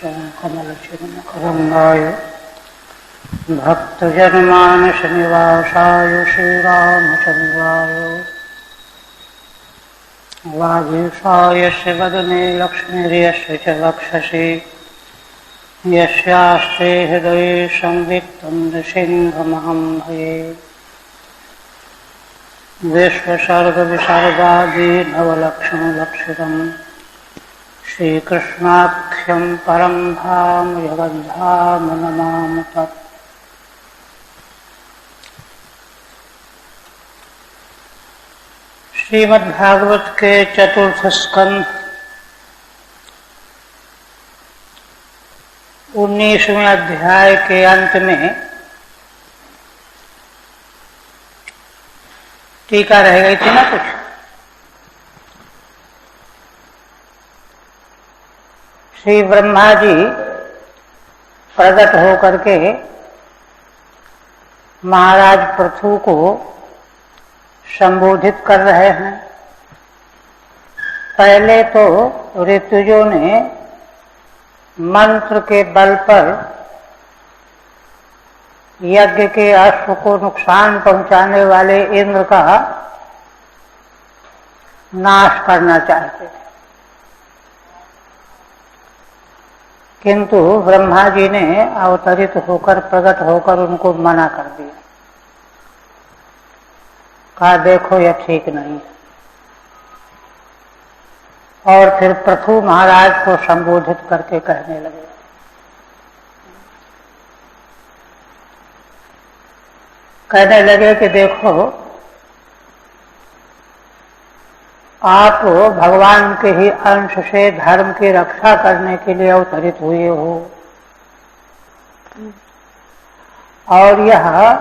कमलचिन्मकरङ्गाय भक्तजनमानसनिवासाय श्रीरामचन्द्राय वागीशाय वदने लक्ष्मीर्यस्य च वक्षसि यस्यास्ते हृदये संवित्तं नृसिंहमहं भजे। विश्वसर्गविसर्गादि नवलक्षणलक्षितम् श्रीकृष्णाख्यं परं धाम जगद्धाम नमामि तत्। श्रीमद्भागवत के चतुर्थ स्कंध 19वें अध्याय के अंत में टीका रह गई थी ना कुछ। श्री ब्रह्मा जी प्रकट होकर के महाराज पृथु को संबोधित कर रहे हैं। पहले तो ऋतुजों ने मंत्र के बल पर यज्ञ के अश्व को नुकसान पहुंचाने वाले इंद्र का नाश करना चाहते थे, किंतु ब्रह्मा जी ने अवतरित होकर प्रकट होकर उनको मना कर दिया। कहा देखो यह ठीक नहीं। और फिर पृथु महाराज को संबोधित करके कहने लगे कि देखो आप भगवान के ही अंश से धर्म की रक्षा करने के लिए अवतरित हुए हो, और यह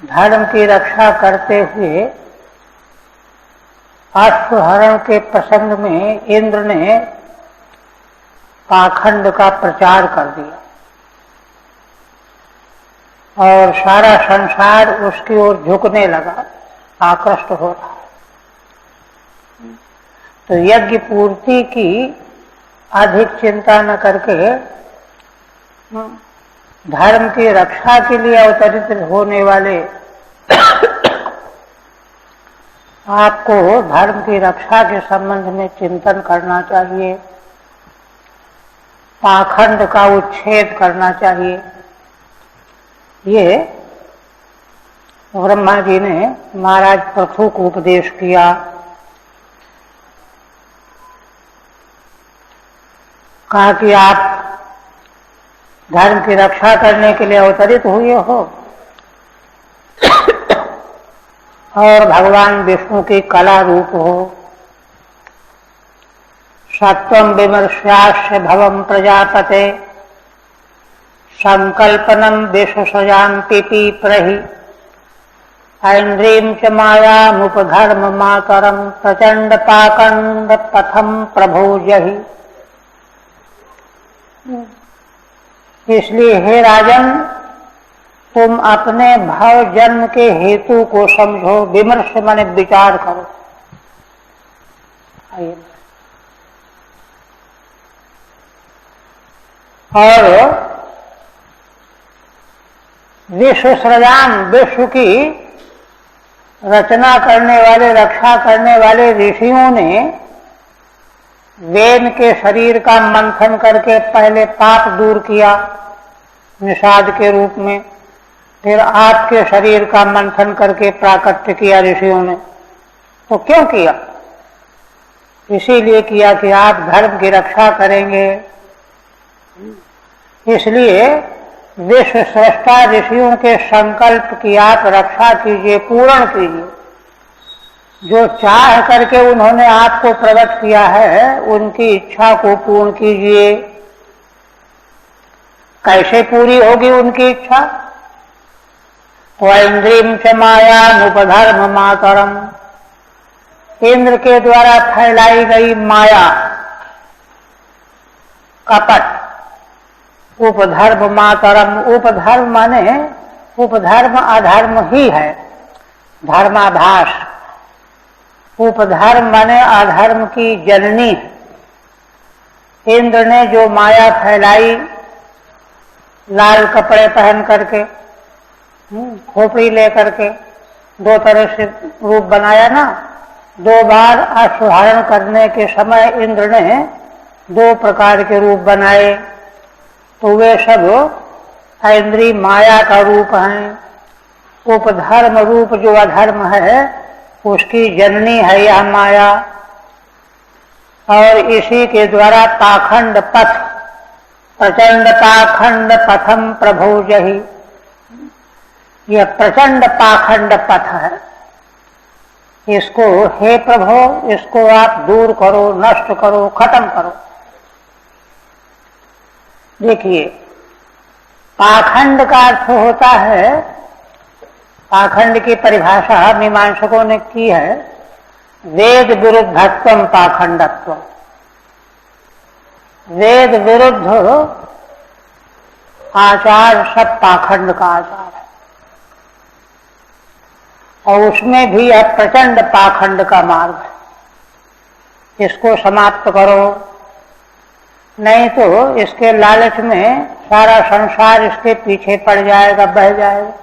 धर्म की रक्षा करते हुए अश्वहरण के प्रसंग में इंद्र ने पाखंड का प्रचार कर दिया और सारा संसार उसकी ओर झुकने लगा, आकृष्ट हो रहा। तो यज्ञ पूर्ति की अधिक चिंता न करके धर्म की रक्षा के लिए अवतरित होने वाले आपको धर्म की रक्षा के संबंध में चिंतन करना चाहिए, पाखंड का उच्छेद करना चाहिए। ये ब्रह्मा जी ने महाराज पृथु को उपदेश किया। कहा कि आप धर्म की रक्षा करने के लिए अवतरित हुए हो और भगवान विष्णु की कला रूप हो। सत्वं विमर्श्यास्य भवं प्रजापते संकल्पनम विश्वसजां पिपीप्रहि ऐन्द्रीं च मायामुपधर्म मातरं प्रचंड पाकंड पथम प्रभोजहि। इसलिए हे राजन, तुम अपने भाव जन्म के हेतु को समझो, विमर्श माने विचार करो। और विश्व सृजान, विश्व की रचना करने वाले, रक्षा करने वाले ऋषियों ने वेन के शरीर का मंथन करके पहले पाप दूर किया निषाद के रूप में, फिर आपके शरीर का मंथन करके प्राकट्य किया ऋषियों ने। तो क्यों किया? इसीलिए किया कि आप धर्म की रक्षा करेंगे। इसलिए विश्व स्रष्टा ऋषियों के संकल्प की आप रक्षा कीजिए, पूर्ण कीजिए। जो चाह करके उन्होंने आपको प्रकट किया है, उनकी इच्छा को पूर्ण कीजिए। कैसे पूरी होगी उनकी इच्छा? तो ऐन्द्रीं च मायामुपधर्म मातरम, इंद्र के द्वारा फैलाई गई माया, कपट, उपधर्म मातरम। उपधर्म माने उपधर्म अधर्म ही है, धर्माभास। उपधर्म माने अधर्म की जननी। इंद्र ने जो माया फैलाई लाल कपड़े पहन करके, खोपड़ी लेकर के 2 तरह से रूप बनाया ना। 2 बार अश्वधारण करने के समय इंद्र ने 2 प्रकार के रूप बनाए, तो वे सब इंद्रिय माया का रूप हैं। उपधर्म रूप जो अधर्म है उसकी जननी है यह माया, और इसी के द्वारा पाखंड पथ, प्रचंड पाखंड पथम प्रभो जहि, यह प्रचंड पाखंड पथ है। इसको हे प्रभो, इसको आप दूर करो, नष्ट करो, खत्म करो। देखिए, पाखंड का अर्थ होता है, पाखंड की परिभाषा मीमांसकों ने की है, वेद विरुद्धत्वम पाखंडत्व। वेद विरुद्ध आचार सब पाखंड का आचार है, और उसमें भी यह प्रचंड पाखंड का मार्ग है। इसको समाप्त करो, नहीं तो इसके लालच में सारा संसार इसके पीछे पड़ जाएगा, बह जाएगा,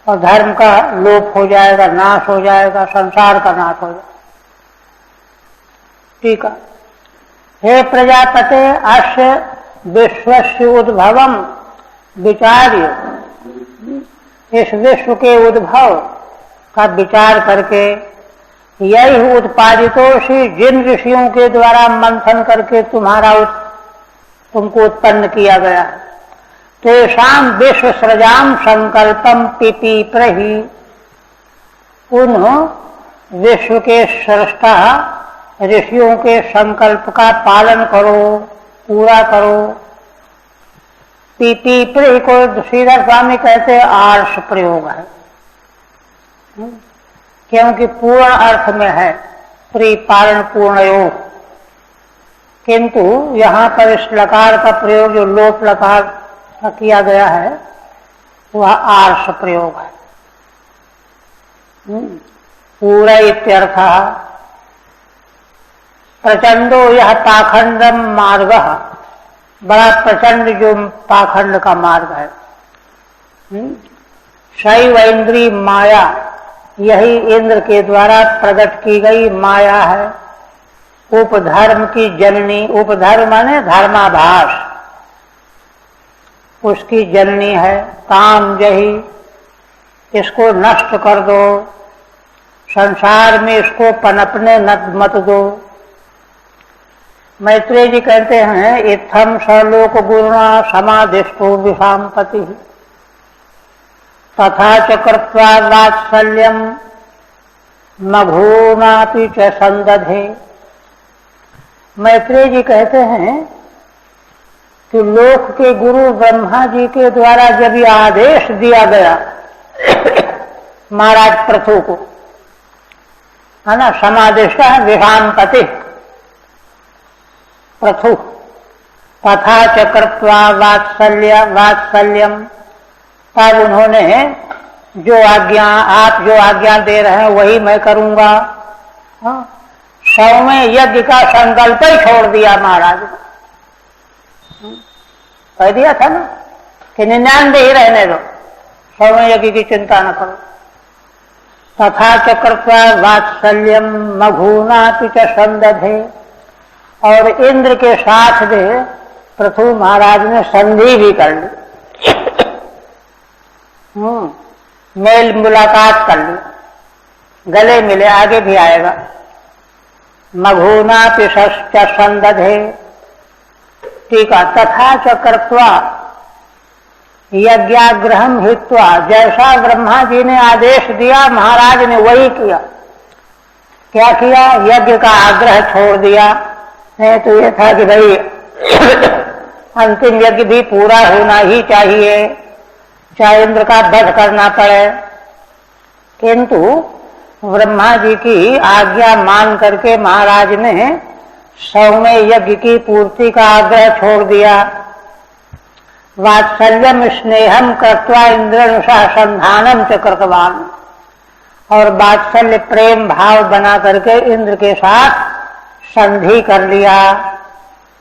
और धर्म का लोप हो जाएगा, नाश हो जाएगा, संसार का नाश हो जाएगा। ठीक है। हे प्रजापते अस्य विश्वस्य उद्भवम विचार्य, इस विश्व के उद्भव का विचार करके, यही उत्पादितोषि, जिन ऋषियों के द्वारा मंथन करके तुमको उत्पन्न किया गया है, तेषाम विश्व सृजाम संकल्पम पिपीप्रहि, उन विश्व के सृष्टा ऋषियों के संकल्प का पालन करो, पूरा करो। पिपीप्रहि को श्रीधर स्वामी कहते आर्ष प्रयोग है, क्योंकि पूर्ण अर्थ में है परिपालन पूर्ण योग, किंतु यहाँ पर इस लकार का प्रयोग जो लोप लकार का किया गया है वह आर्ष प्रयोग है। पूरा इत्यर्थ। प्रचंडो यह पाखंडम मार्ग, बड़ा प्रचंड जो पाखंड का मार्ग है। शैव इंद्रिय माया, यही इंद्र के द्वारा प्रकट की गई माया है। उपधर्म की जननी, उपधर्म माने धर्माभास, उसकी जननी है। काम जही, इसको नष्ट कर दो, संसार में इसको पनपने मत दो। मैत्रेय जी कहते हैं, इत्थम सर्वलोक गुरुणा समाधिष्ठो विषामपति तथा च कृत्वा वात्सल्यम मघूनापि च संदधे। मैत्रेय जी कहते हैं कि लोक के गुरु ब्रह्मा जी के द्वारा जब यह आदेश दिया गया महाराज पृथु को, है ना, समादिष्ट है विषामपति पृथु, तथा च कृत्वा वात्सल्यम, तब उन्होंने जो आज्ञा, आप जो आज्ञा दे रहे हैं वही मैं करूंगा। सौम्य यज्ञ का संकल्प ही छोड़ दिया महाराज ने, कह दिया था ना कि 99 ही रहने दो, सौम्य यज्ञ की चिंता न करो। तथा च कृत्वा वात्सल्यम मघूनापि च संदधे, और इंद्र के साथ में पृथु महाराज ने संधि भी कर ली, मेल मुलाकात कर ली, गले मिले, आगे भी आएगा। मघूनापि च संदधे, ठीक है। तथा च कृत्वा यज्ञाग्रहम हित्वा, जैसा ब्रह्मा जी ने आदेश दिया महाराज ने वही किया। क्या किया? यज्ञ का आग्रह छोड़ दिया। नहीं तो ये था कि भाई अंतिम यज्ञ भी पूरा होना ही चाहिए, चाहे इंद्र का वध करना पड़े। किंतु ब्रह्मा जी की आज्ञा मान करके महाराज ने सौम्य यज्ञ की पूर्ति का आग्रह छोड़ दिया। वात्सल्यम स्नेहम कृत्वा इंद्रानुषा संधानम च कृतवान, और वात्सल्य प्रेम भाव बना करके इंद्र के साथ संधि कर लिया।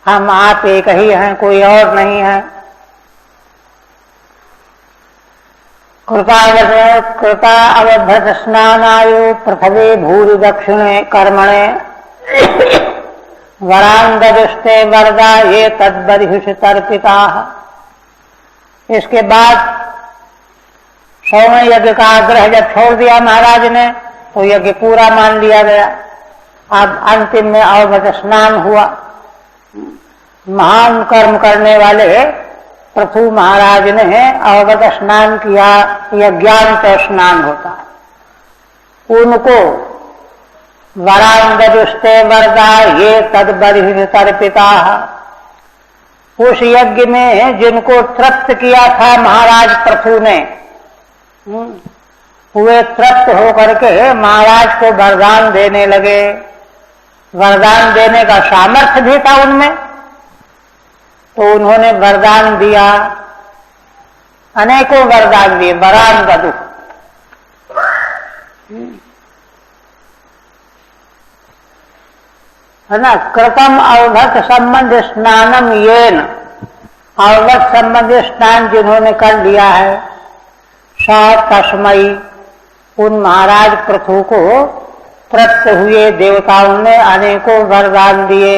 हम आप एक ही हैं, कोई और नहीं है। कृता अवभत स्नानायो पृथ्वी भूरि दक्षिणे कर्मणे वरांगदुष्टे वरदा ये तद्बर्हिष तर्पिता। इसके बाद 100वें यज्ञ का आग्रह जब छोड़ दिया महाराज ने तो यज्ञ पूरा मान लिया गया। अब अंतिम में अवभट स्नान हुआ। महान कर्म करने वाले पृथु महाराज ने अवभट स्नान किया। यज्ञांत स्नान होता है। उनको वरांगदुष्टे वरदा ये तद्बर्हिष तर्पिता। उस यज्ञ में जिनको तृप्त किया था महाराज पृथु ने, वे तृप्त होकर के महाराज को वरदान देने लगे। वरदान देने का सामर्थ्य भी था उनमें, तो उन्होंने वरदान दिया, अनेकों वरदान दिए। वरांगदु है ना। कृतम अवभट संबंध स्नानम येन, अवभट संबंधी स्नान जिन्होंने कर लिया है, स तस्मई, उन महाराज पृथु को तृप्त हुए देवताओं ने अनेकों वरदान दिए।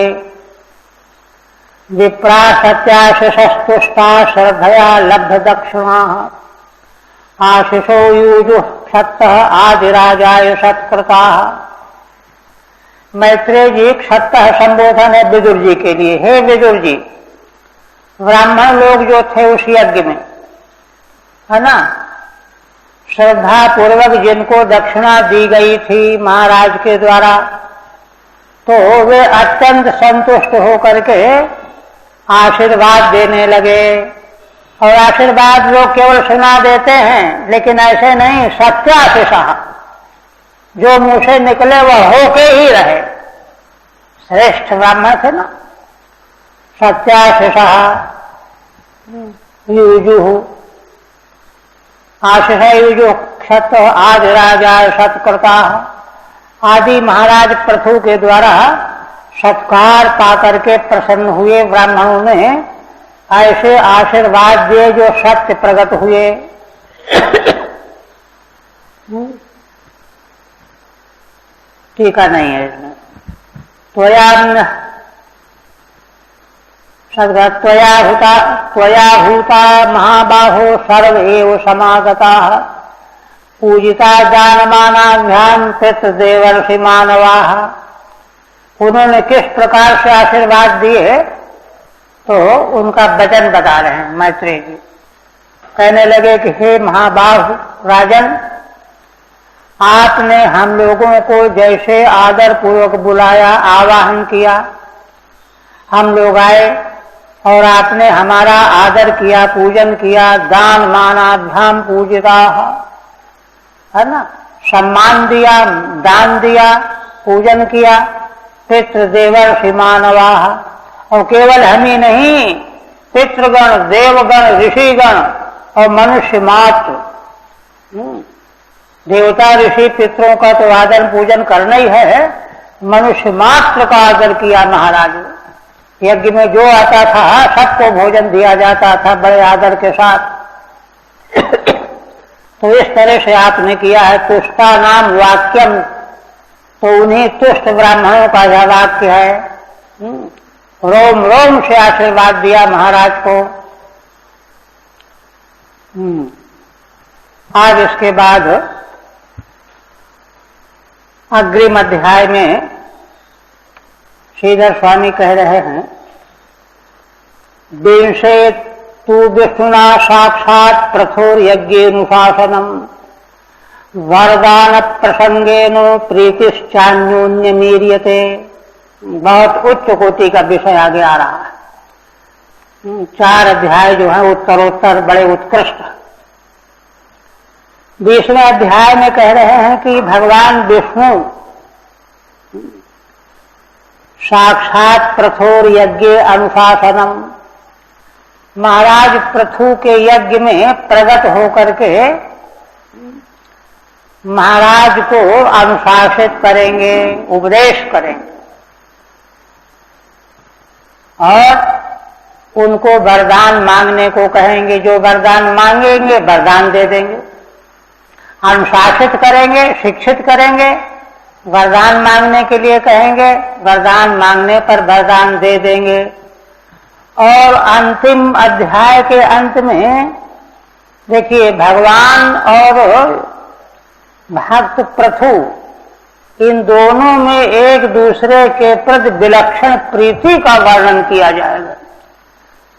विप्रा सत्याशिषस्तुष्टा श्रद्धया लब्ध दक्षिणा आशिषो यूजु क्षत्त आदिराजाय सत्कृता। मैत्रेय जी क्षत्त संबोधन है विदुर जी के लिए। हे विदुर जी, ब्राह्मण लोग जो थे उस यज्ञ में, है ना, श्रद्धा पूर्वक जिनको दक्षिणा दी गई थी महाराज के द्वारा, तो वे अत्यंत संतुष्ट होकर के आशीर्वाद देने लगे। और आशीर्वाद लोग केवल सुना देते हैं, लेकिन ऐसे नहीं, सत्याशिषा, जो मुंह से निकले वह होके ही रहे। श्रेष्ठ ब्राह्मण थे ना। सत्याशिषा युजुः, आशिष युजु क्षत आदि राजा सत्कृता। आदि महाराज पृथु के द्वारा सत्कार पाकर के प्रसन्न हुए ब्राह्मणों ने ऐसे आशीर्वाद दिए जो सत्य प्रकट हुए। टीका नहीं है इसमें। त्वया भूता महाबाहो सर्व एव समागता पूजिता जानमानाभ्याम पितृदेवर्षि मानवाः। उन्होंने किस प्रकार से आशीर्वाद दिए तो उनका वचन बता रहे हैं मैत्रेय जी। कहने लगे कि हे महाबाहु राजन, आपने हम लोगों को जैसे आदर पूर्वक बुलाया, आवाहन किया, हम लोग आए और आपने हमारा आदर किया, पूजन किया। दान मानाभ्याम पूजिता, है ना, सम्मान दिया, दान दिया, पूजन किया। पितृदेवर्षि मानवाः, और केवल हम ही नहीं, पितृगण, देवगण, ऋषिगण और मनुष्य मात्र। देवता ऋषि पितरों का तो आदर पूजन करना ही है, मनुष्य मात्र का आदर किया महाराज। यज्ञ में जो आता था सबको भोजन दिया जाता था बड़े आदर के साथ। तो इस तरह से आपने किया है। तुष्टा नाम वाक्यम, तो उन्हीं तुष्ट ब्राह्मणों का यह वाक्य है। रोम रोम से आशीर्वाद दिया महाराज को। आज इसके बाद अग्रिम अध्याय में श्रीधर स्वामी कह रहे हैं, विंशे तु विष्णुना साक्षात् प्रथोर यज्ञेनुशासनम वरदान प्रसंगेन प्रीतिश्चान्योन्य मीरियते। बहुत उच्च कोटि का विषय आगे आ रहा है। 4 अध्याय जो है उत्तरोत्तर बड़े उत्कृष्ट। 20वें अध्याय में कह रहे हैं कि भगवान विष्णु साक्षात प्रथोर यज्ञ अनुशासनम, महाराज पृथु के यज्ञ में प्रकट होकर के महाराज को अनुशासित करेंगे, उपदेश करेंगे। और उनको वरदान मांगने को कहेंगे। जो वरदान मांगेंगे वरदान दे देंगे, अनुशासित करेंगे, शिक्षित करेंगे। वरदान मांगने के लिए कहेंगे, वरदान मांगने पर वरदान दे देंगे। और अंतिम अध्याय के अंत में देखिए, भगवान और भक्त पृथु, इन दोनों में एक दूसरे के प्रति विलक्षण प्रीति का वर्णन किया जाएगा।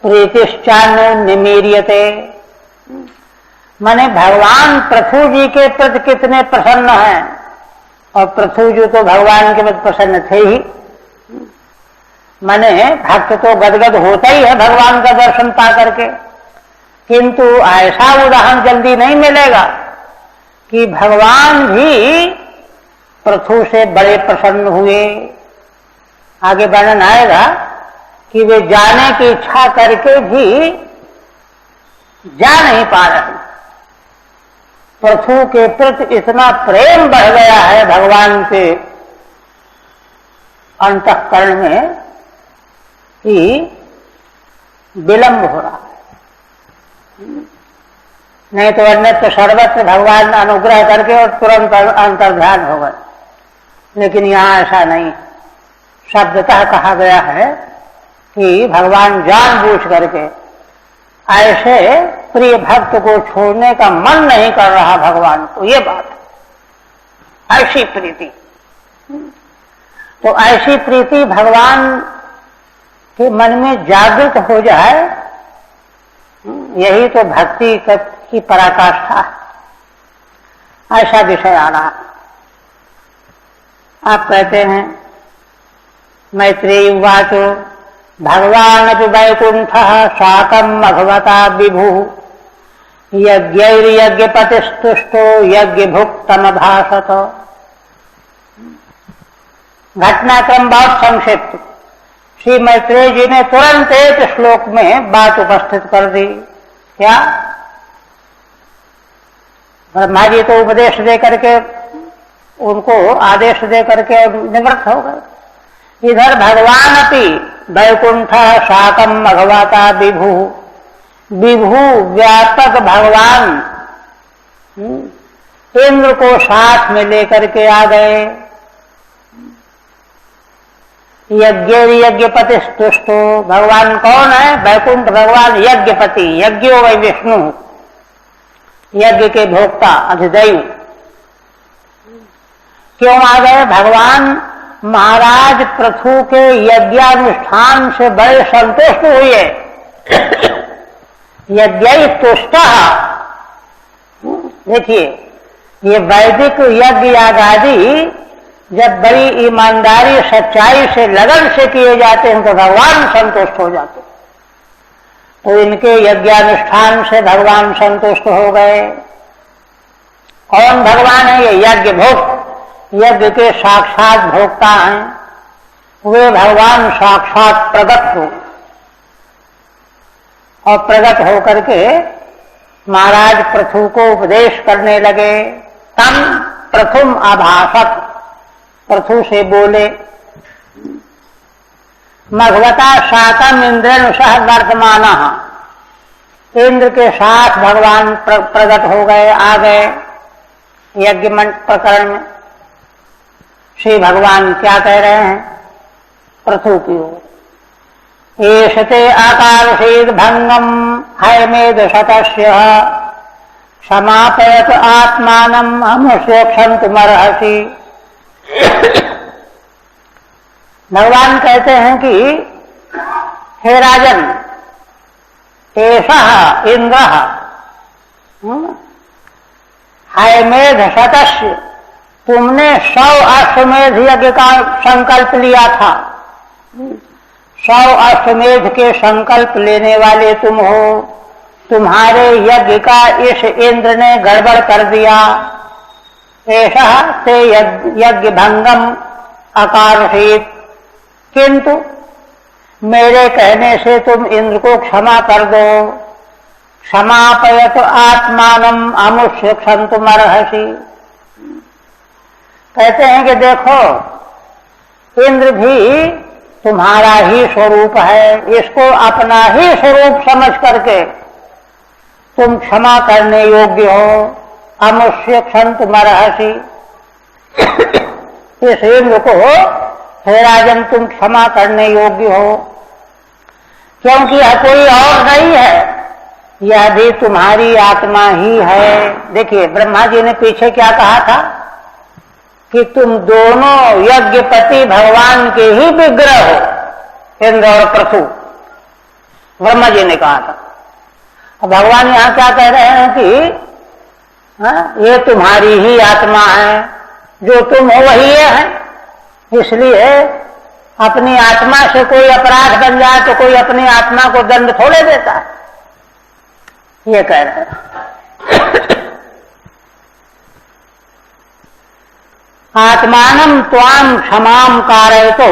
प्रीतिश्चान्य निमीर्यते, माने भगवान पृथु जी के प्रति कितने प्रसन्न हैं, और पृथु जी तो भगवान के प्रति प्रसन्न थे ही। माने भक्त तो गदगद होता ही है भगवान का दर्शन पा करके, किंतु ऐसा उदाहरण जल्दी नहीं मिलेगा कि भगवान भी पृथु से बड़े प्रसन्न हुए। आगे वर्णन आएगा कि वे जाने की इच्छा करके भी जा नहीं पा रहे। पृथु के प्रति इतना प्रेम बढ़ गया है भगवान के अंतःकरण में कि विलंब हो रहा है। नहीं तो अन्यत्र सर्वत्र भगवान अनुग्रह करके और तुरंत अंतर्ध्यान हो गए, लेकिन यहां ऐसा नहीं। शब्दतः कहा गया है कि भगवान जानबूझ करके ऐसे प्रिय भक्त को छोड़ने का मन नहीं कर रहा भगवान को, ये बात ऐसी प्रीति। तो ऐसी प्रीति भगवान के मन में जागृत हो जाए, यही तो भक्ति की पराकाष्ठा है। ऐसा विषय आ रहा। आप कहते हैं मैत्रेयी उवाच भगवानपि वैकुंठः साकं भगवता विभु यज्ञैर्यज्ञपतिस्तुष्टो यज्ञभुक्तमभाषत। घटनाक्रम बहुत संक्षिप्त, श्री मैत्रेय जी ने तुरंत एक श्लोक में बात उपस्थित कर दी। क्या? ब्रह्मा जी तो उपदेश दे करके, उनको आदेश दे करके निवृत्त हो गए। इधर भगवान अपि वैकुंठ साकं भगवता विभु, विभु व्यापक भगवान इंद्र को साथ में लेकर के आ गए। यज्ञपति तुष्टो, भगवान कौन है? वैकुंठ भगवान यज्ञपति, यज्ञो वै विष्णु, यज्ञ के भोक्ता अधिदैव। क्यों आ गए? भगवान महाराज पृथु के यज्ञानुष्ठान से बड़े संतुष्ट हुए। यज्ञ तुष्टा, देखिए ये वैदिक यज्ञ याग आदि जब बड़ी ईमानदारी सच्चाई से लगन से किए जाते हैं तो भगवान संतुष्ट हो जाते। तो इनके यज्ञानुष्ठान से भगवान संतुष्ट हो गए। कौन भगवान है? ये यज्ञ भोक्त, यज्ञ के साक्षात भोक्ता हैं। वे भगवान साक्षात प्रकट हो, और प्रकट होकर के महाराज पृथु को उपदेश करने लगे। तम प्रथम आभाषक, पृथु से बोले। भगवता साकं इंद्रेण सह वर्तमान, इंद्र के साथ भगवान प्रकट हो गए, आ गए यज्ञ प्रकरण में। श्री भगवान क्या कह रहे हैं पृथु की ओर? एषते आकार्षेद भंगम हयमेध शतस्य समापयत आत्मानम अमुष्यक्षन्तुमर्हसि। भगवान कहते हैं कि हे राजन, एषः इंद्रः हयमेध शतस्य, तुमने 100 अश्वमेध यज्ञ का संकल्प लिया था। 100 अश्वमेध के संकल्प लेने वाले तुम हो। तुम्हारे यज्ञ का इस इंद्र ने गड़बड़ कर दिया। ऐसा ते यज्ञ भंगम अकार्षित, किंतु मेरे कहने से तुम इंद्र को क्षमा कर दो। क्षमापयत आत्मानम अमुष्य क्षन्तुमर्हसि। कहते हैं कि देखो, इंद्र भी तुम्हारा ही स्वरूप है, इसको अपना ही स्वरूप समझ करके तुम क्षमा करने योग्य हो। अमुष्य क्षंतुमर्हसि, इस इंद्र को हे राजन तुम क्षमा करने योग्य हो, क्योंकि यह कोई और नहीं है, यह भी तुम्हारी आत्मा ही है। देखिए ब्रह्मा जी ने पीछे क्या कहा था कि तुम दोनों यज्ञपति भगवान के ही विग्रह हो, इंद्र और पृथु, ब्रह्मा जी ने कहा था। अब भगवान यहां क्या कह रहे हैं कि ये तुम्हारी ही आत्मा है, जो तुम हो वही ये है, इसलिए अपनी आत्मा से कोई अपराध बन जाए तो कोई अपनी आत्मा को दंड थोड़े देता है, ये कह रहे हैं। आत्मानं त्वां क्षमां कारयतो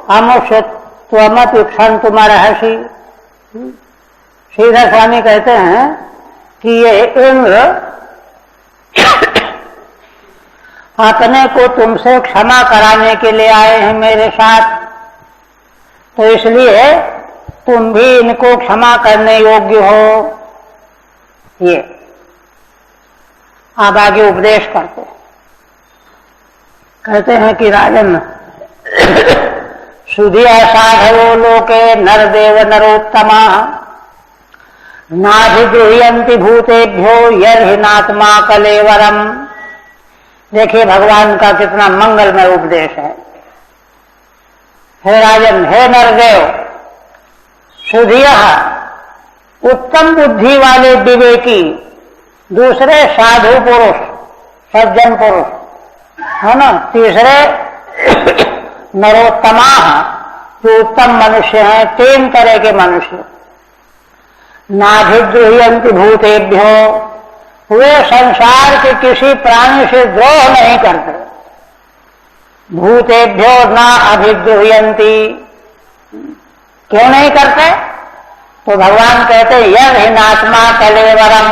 अमुष्य त्वमपि क्षन्तुमर्हसि। श्रीधर स्वामी कहते हैं कि ये इंद्र अपने को तुमसे क्षमा कराने के लिए आए हैं मेरे साथ, तो इसलिए तुम भी इनको क्षमा करने योग्य हो। ये आप आगे उपदेश करते कहते हैं कि राजन सुधिया साधवो लोके नरदेव नरोत्तमा नाभिगृह्यन्ति भूतेभ्यो यर्हिनात्मा कलेवरम। देखिए भगवान का कितना मंगलमय उपदेश है। हे राजन, हे नरदेव, सुधिया उत्तम बुद्धि वाले विवेकी, दूसरे साधु पुरुष, सज्जन पुरुष, है ना, तीसरे नरोत्तमा, जो उत्तम मनुष्य हैं, तीन तरह के मनुष्य। नाभिगृह्यन्ति भूतेभ्यो, वे संसार के किसी प्राणी से द्रोह नहीं करते। भूतेभ्यो न अभिगृह्यन्ति, क्यों नहीं करते? तो भगवान कहते यर्हिनात्मा कलेवरम,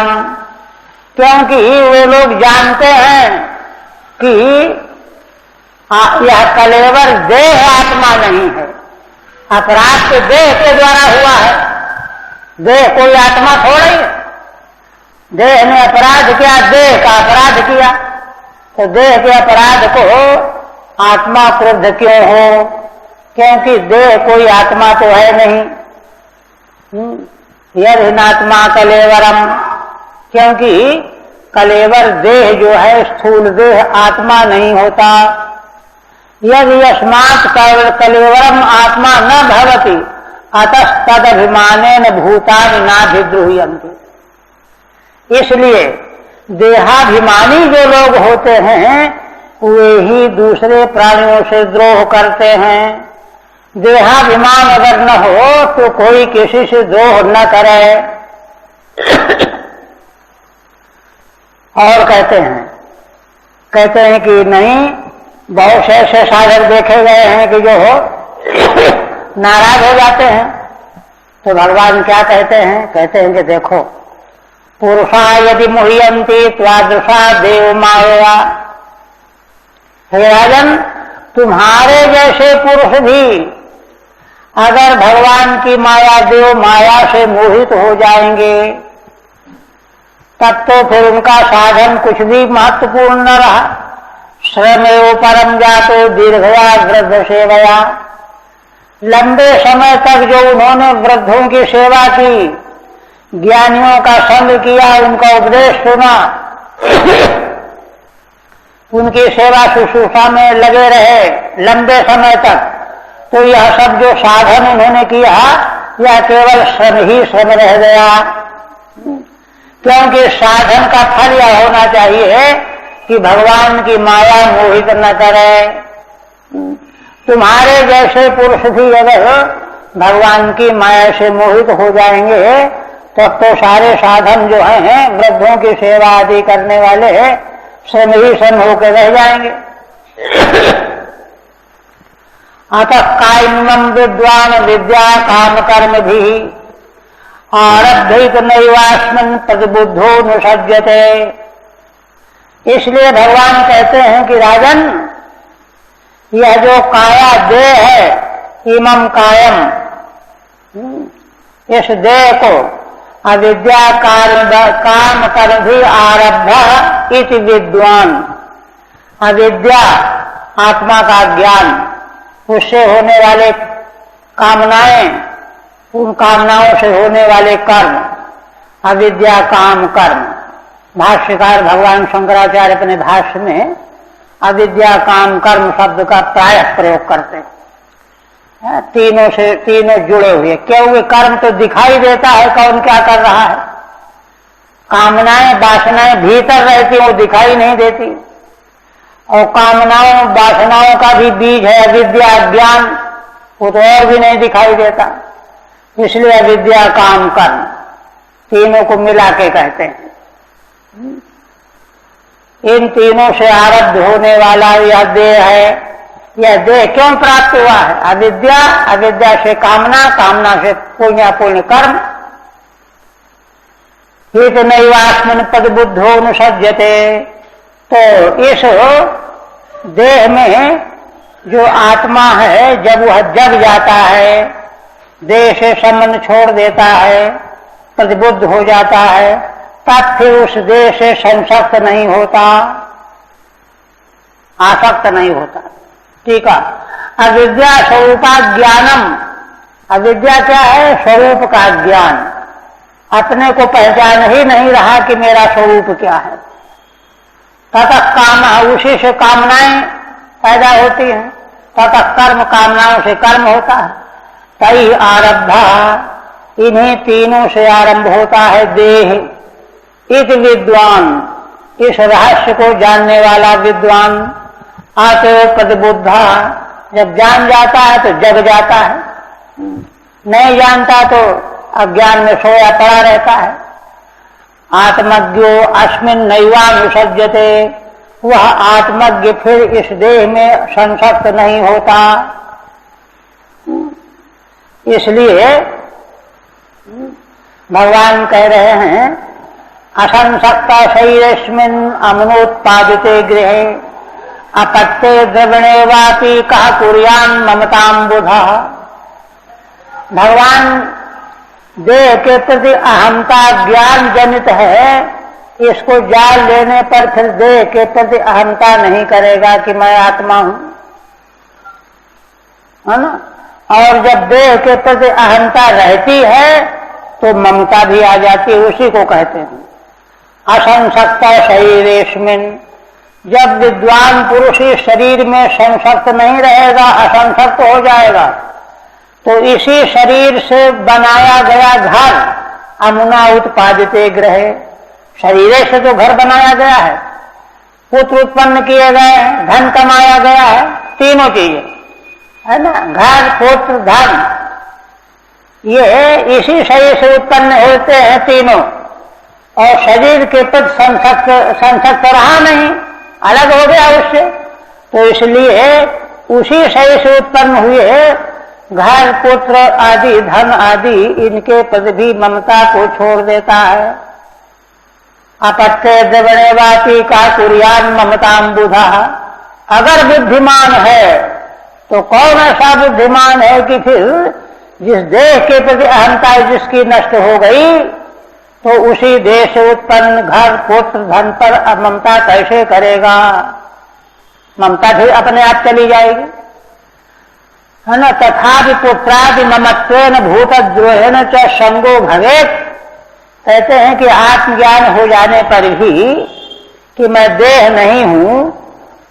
क्योंकि वे लोग जानते हैं कि यह कलेवर देह आत्मा नहीं है, अपराध तो देह के द्वारा हुआ है, देह कोई आत्मा थोड़ा ही है। देह ने अपराध किया, देह का अपराध किया, तो देह के अपराध को आत्मा क्रुद्ध क्यों हो? क्योंकि देह कोई आत्मा तो है नहीं। यर्हिनात्मा कलेवरम, क्योंकि कलेवर देह जो है स्थूल देह आत्मा नहीं होता। यदि यस्मात् कलेवरम आत्मा न भवति अतस्तदभिमानेन भूतानि नाभिगृह्यन्ति। इसलिए देहाभिमानी जो लोग होते हैं वे ही दूसरे प्राणियों से द्रोह करते हैं। देहाभिमान अगर न हो तो कोई किसी से द्रोह न करे। और कहते हैं कि नहीं, बहुत से ऐसे साधक देखे गए हैं कि जो नाराज हो जाते हैं। तो भगवान क्या कहते हैं कि देखो, पुरुषा यदि मुह्यन्ति त्वादृशा देव माया। हे राजन, तुम्हारे जैसे पुरुष भी अगर भगवान की माया देव माया से मोहित हो जाएंगे तब तो फिर उनका साधन कुछ भी महत्वपूर्ण न रहा। श्रमेव परम जातो दीर्घया वृद्ध सेवया। लंबे समय तक जो उन्होंने वृद्धों की सेवा की, ज्ञानियों का संग किया, उनका उपदेश सुना, उनकी सेवा शुश्रूषा में लगे रहे लंबे समय तक, तो यह सब जो साधन उन्होंने किया यह केवल श्रम ही श्रम रह गया। क्योंकि साधन का फल यह होना चाहिए कि भगवान की माया मोहित न करे। तुम्हारे जैसे पुरुष भी अगर भगवान की माया से मोहित हो जाएंगे तब तो सारे साधन जो हैं वृद्धों की सेवा आदि करने वाले श्रम ही श्रम होकर रह जाएंगे। अतः कायम विद्वान विद्या काम कर्म भी आरब्धित नैवास्मिन् प्रतिबुद्धो निषज्यते। इसलिए भगवान कहते हैं कि राजन, यह जो काया देह है इमं कायम, इस देह को अविद्या काम कर भी आरब्ध इति विद्वान। अविद्या आत्मा का ज्ञान, उससे होने वाले कामनाएं, उन कामनाओं से होने वाले कर्म, अविद्या काम कर्म। भाष्यकार भगवान शंकराचार्य अपने भाष्य में अविद्या काम कर्म शब्द का प्रायः प्रयोग करते हैं। तीनों जुड़े हुए, क्योंकि कर्म तो दिखाई देता है कौन क्या कर रहा है, कामनाएं वासनाएं भीतर रहती वो दिखाई नहीं देती, और कामनाओं वासनाओं का भी बीज है अविद्या ज्ञान, वो तो और भी नहीं दिखाई देता। इसलिए अविद्या काम कर्म तीनों को मिला के कहते हैं। इन तीनों से आरब्ध होने वाला यह देह है। यह देह क्यों प्राप्त हुआ है? अविद्या, अविद्या से कामना, कामना से पुण्य कर्म। हित नैवास्मिन् पद बुद्धो अनुसज्जते। तो इस देह में जो आत्मा है, जब वह जग जाता है, देह से संबंध छोड़ देता है, प्रतिबुद्ध हो जाता है, तब फिर उस देह से संसक्त नहीं होता, आसक्त नहीं होता। ठीक है। अविद्या स्वरूपा ज्ञानम। अविद्या क्या है? स्वरूप का ज्ञान। अपने को पहचान ही नहीं रहा कि मेरा स्वरूप क्या है। ततः काम, उसी से कामनाएं पैदा होती हैं, ततः कर्म, कामनाओं से कर्म होता है। तई आरब्धा, इन्हीं तीनों से आरंभ होता है देह। इति विद्वान, इस रहस्य को जानने वाला विद्वान। आतो प्रतिबुद्धा, जब जान जाता है तो जग जाता है, नहीं जानता तो अज्ञान में सोया पड़ा रहता है। आत्मज्ञो अस्मिन् नैवानुसज्जते, वह आत्मज्ञ फिर इस देह में संसक्त नहीं होता। इसलिए भगवान कह रहे हैं असंसक्ता शरीरस्मिन् अमनोत्पादिते गृहे अपत्ये द्रवणे वापि कः कुर्यान् ममतां बुधः। भगवान देह के प्रति अहंता ज्ञान जनित है, इसको जान लेने पर फिर देह के प्रति अहंता नहीं करेगा कि मैं आत्मा हूं, है ना। और जब देह के प्रति अहंता रहती है तो ममता भी आ जाती है, उसी को कहते हैं असंसक्ता शरीरेस्मिन्। जब विद्वान पुरुष इस शरीर में संसक्त नहीं रहेगा, असंसक्त हो जाएगा, तो इसी शरीर से बनाया गया घर अमुना उत्पादिते गृहे। शरीर से तो घर बनाया गया है, पुत्र उत्पन्न किए गए हैं, धन कमाया गया है, तीनों चीजें है ना, घर पुत्र धन, ये इसी शरीर से उत्पन्न होते हैं तीनों। और शरीर के प्रति संसक्त रहा नहीं, अलग हो गया उससे, तो इसलिए उसी शरीर से उत्पन्न हुए घर पुत्र आदि धन आदि इनके प्रति भी ममता को छोड़ देता है। अपत्ये द्रवणे वापि का कुर्यान् ममतां बुधः। अगर बुद्धिमान है तो कौन ऐसा बुद्धिमान है कि फिर जिस देह के प्रति अहंता जिसकी नष्ट हो गई, तो उसी देह से उत्पन्न घर पुत्र धन पर ममता कैसे करेगा? ममता भी अपने आप चली जाएगी, है ना। तथापि पुत्रादि ममत्वेन भूतद्रोहेण च संगो भवेत्। कहते हैं कि आत्मज्ञान हो जाने पर भी कि मैं देह नहीं हूं,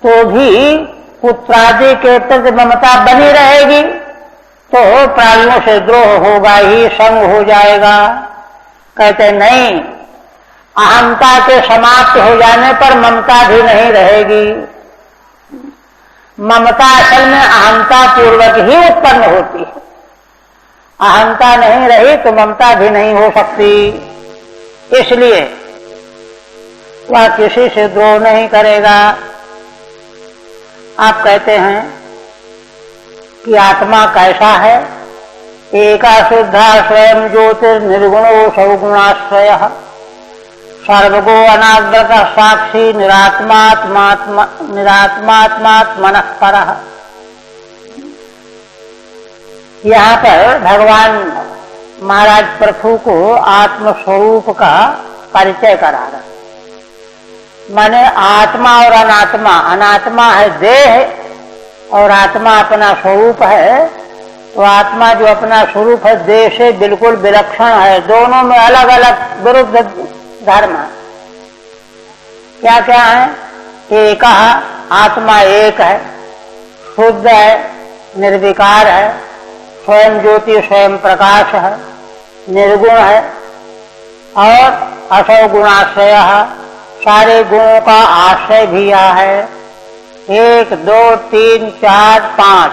तो भी पुत्रादि के प्रति ममता बनी रहेगी, तो प्राणियों से द्रोह होगा ही, संग हो जाएगा। कहते नहीं, अहंता के समाप्त हो जाने पर ममता भी नहीं रहेगी। ममता असल में अहंता पूर्वक ही उत्पन्न होती है। अहंता नहीं रही तो ममता भी नहीं हो सकती। इसलिए वह किसी से द्रोह नहीं करेगा। आप कहते हैं कि आत्मा कैसा है? एका शुद्धा स्वयं ज्योतिर्निर्गुणो सौगुणाश्रयः सर्वगो अनाग्रत साक्षी निरात्मात्मात्मनः परः। यहाँ पर भगवान महाराज प्रभु को आत्म स्वरूप का परिचय करा रहा। माने आत्मा और अनात्मा, अनात्मा है देह और आत्मा अपना स्वरूप है। तो आत्मा जो अपना स्वरूप है देह से बिल्कुल विलक्षण है। दोनों में अलग अलग विरुद्ध धर्म है। क्या क्या है? एक आत्मा एक है, शुद्ध है, निर्विकार है, स्वयं ज्योति स्वयं प्रकाश है, निर्गुण है और असौ गुणाश्रय, सारे गुणों का आश्रय भी यह है। 1 2 3 4 5,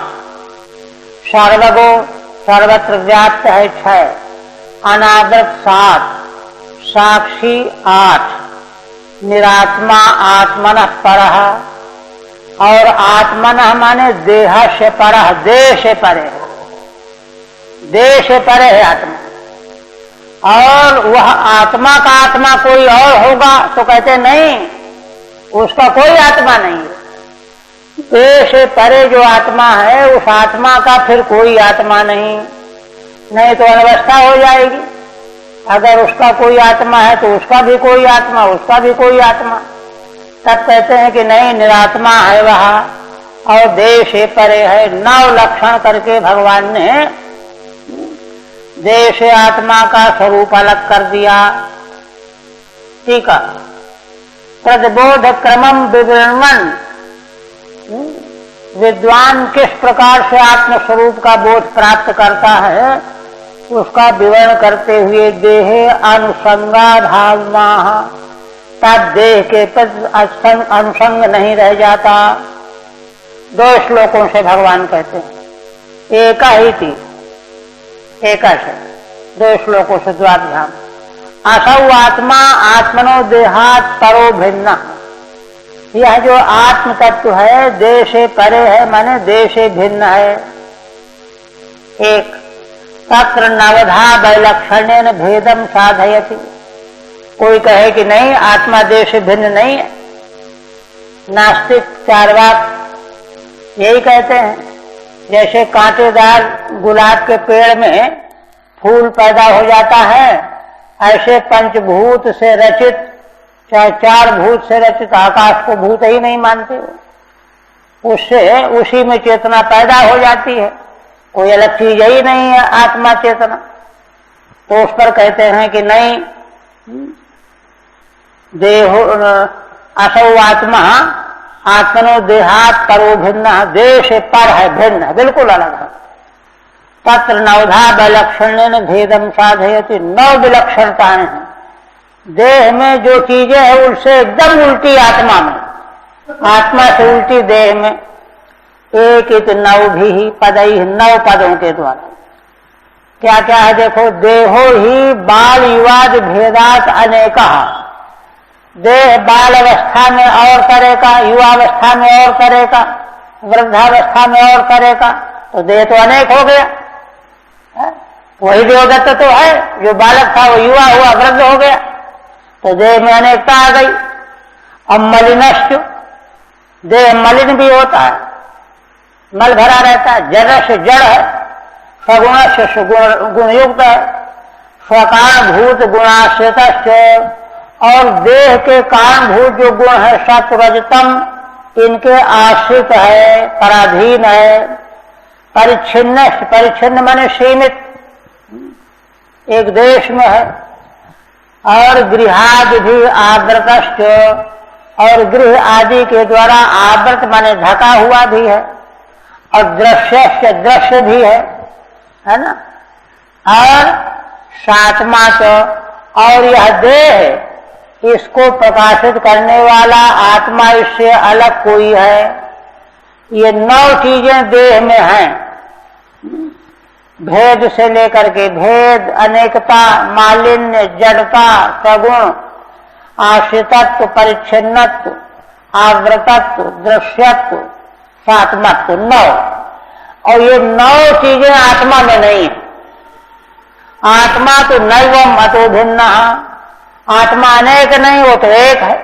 सर्वगुण सर्वत्र व्याप्त है 6, अनादृत 7, साक्षी 8, निरात्मा आत्मनः परः, और आत्मनः माने देह से परः, देह से परे, देह से परे है आत्मा। और वह आत्मा का आत्मा कोई और होगा तो कहते नहीं, उसका कोई आत्मा नहीं है। देह से परे जो आत्मा है उस आत्मा का फिर कोई आत्मा नहीं, नहीं तो अनवस्था हो जाएगी। अगर उसका कोई आत्मा है तो उसका भी कोई आत्मा, उसका भी कोई आत्मा। तब कहते हैं कि नहीं, निरात्मा है वह और देह से परे है। 9 लक्षण करके भगवान ने देह से आत्मा का स्वरूप अलग कर दिया। ठीक है। प्रबोध क्रमम विवरणन, विद्वान किस प्रकार से आत्म स्वरूप का बोध प्राप्त करता है उसका विवरण करते हुए देहे अनुसंगा भावना, तब देह के प्रति अनुसंग नहीं रह जाता। 2 श्लोकों से भगवान कहते हैं, एक ही थी, एक से 2 श्लोकों से द्वाध्याम। असौ आत्मा आत्मनो देहात परो भिन्न, यह जो आत्म तत्व है देह से परे है, माने देह से भिन्न है। 1 तत्र नवधा वैलक्षण्येन भेदम साधयति, कोई कहे कि नहीं आत्मा देह से भिन्न नहीं है, नास्तिक चार्वाक यही कहते हैं। जैसे कांटेदार गुलाब के पेड़ में फूल पैदा हो जाता है, ऐसे पंचभूत से रचित, चाहे 4 भूत से रचित आकाश को भूत ही नहीं मानते, उससे उसी में चेतना पैदा हो जाती है, कोई अलग चीज ही नहीं है आत्मा चेतना। तो उस पर कहते हैं कि नहीं, देहो असौ आत्मा आत्मनो देहात परो भिन्न, देह से पर है, भिन्न, बिल्कुल अलग है। तत्र नवधा विलक्षण्येन भेदम साधयति, 9 विलक्षणताएं हैं देह में। जो चीजें हैं उनसे एकदम उल्टी आत्मा में, आत्मा से उल्टी देह में। एक 9 भी पदई, 9 पदों के द्वारा क्या क्या है देखो। देहो ही बाल युवाद भेदात अनेका, देह बाल अवस्था में और तरह का, युवावस्था में और तरह का, वृद्धावस्था में और तरह का, तो देह तो अनेक हो गया। वही देवदत्त तो है, जो बालक था वो युवा हुआ, वृद्ध हो गया, तो देह में अनेकता आ गई। अब मलिनश्च, देह मलिन भी होता है, मल भरा रहता है। जड़ से जड़ है, सगुण से सुगुण गुणयुक्त है, स्वकारणभूत गुणाश्रित, और देह के कारणभूत जो गुण है सत्व रजतम, इनके आश्रित है, पराधीन है। परिच्छिन्न, परिच्छिन्न माने सीमित, एक देश में है। और गृहादि भी आवृतश्च, और गृह आदि के द्वारा आवृत माने ढका हुआ भी है। और दृश्य, दृश्य भी है ना। और 7वां तो, और यह देह इसको प्रकाशित करने वाला आत्मा, इससे अलग कोई है। ये 9 चीजें देह में हैं, भेद से लेकर के, भेद, अनेकता, मालिन्य, जड़ता, सगुण, आश्रितत्व, परिच्छिन्नत्व, आवृतत्व, दृश्यत्व, 7मत्व, 9। और ये 9 चीजें आत्मा में नहीं है। आत्मा तो नैवम अतो भिन्न, आत्मा अनेक नहीं, वो तो एक है।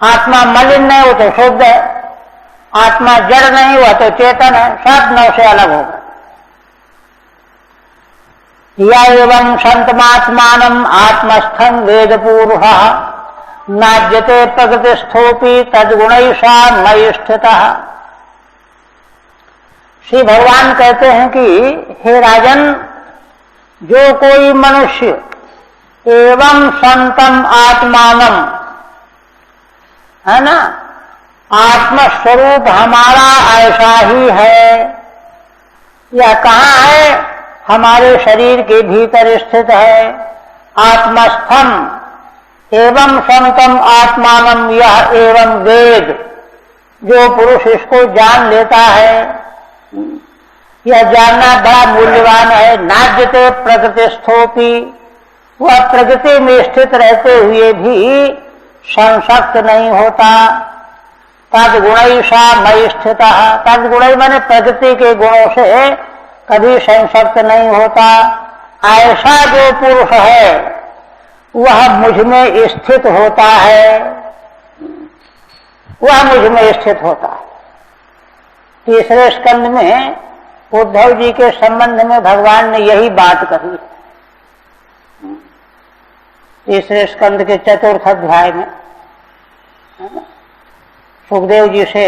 आत्मा मलिन नहीं, वो तो शुद्ध है। आत्मा जड़ नहीं, वह तो चेतन है। सब 9 से अलग होगा। या एवं संतमात्मानम आत्मस्थं वेद पुरुषः नाज्यते प्रकृतिस्थोपि तद्गुणैषा मयि स्थितः। श्री भगवान कहते हैं कि हे राजन, जो कोई मनुष्य एवं संतम आत्मानम, है ना, आत्मस्वरूप हमारा ऐसा ही है, यह कहाँ है? हमारे शरीर के भीतर स्थित है। आत्मस्थम एवं संतम आत्मानम, यह एवं वेद, जो पुरुष इसको जान लेता है, यह जानना बड़ा मूल्यवान है। नाज्यते प्रकृतिस्थोपि, वह प्रकृति में स्थित रहते हुए भी संसक्त नहीं होता। तद्गुणैषा मयि स्थितः, तद्गुणै माने प्रकृति के गुणों से कभी संसक्त नहीं होता। ऐसा जो पुरुष है वह मुझ में स्थित होता है, वह मुझ में स्थित होता है। तीसरे स्कंद में उद्धव जी के संबंध में भगवान ने यही बात कही। तीसरे स्कंद के चतुर्थ अध्याय में सुखदेव जी से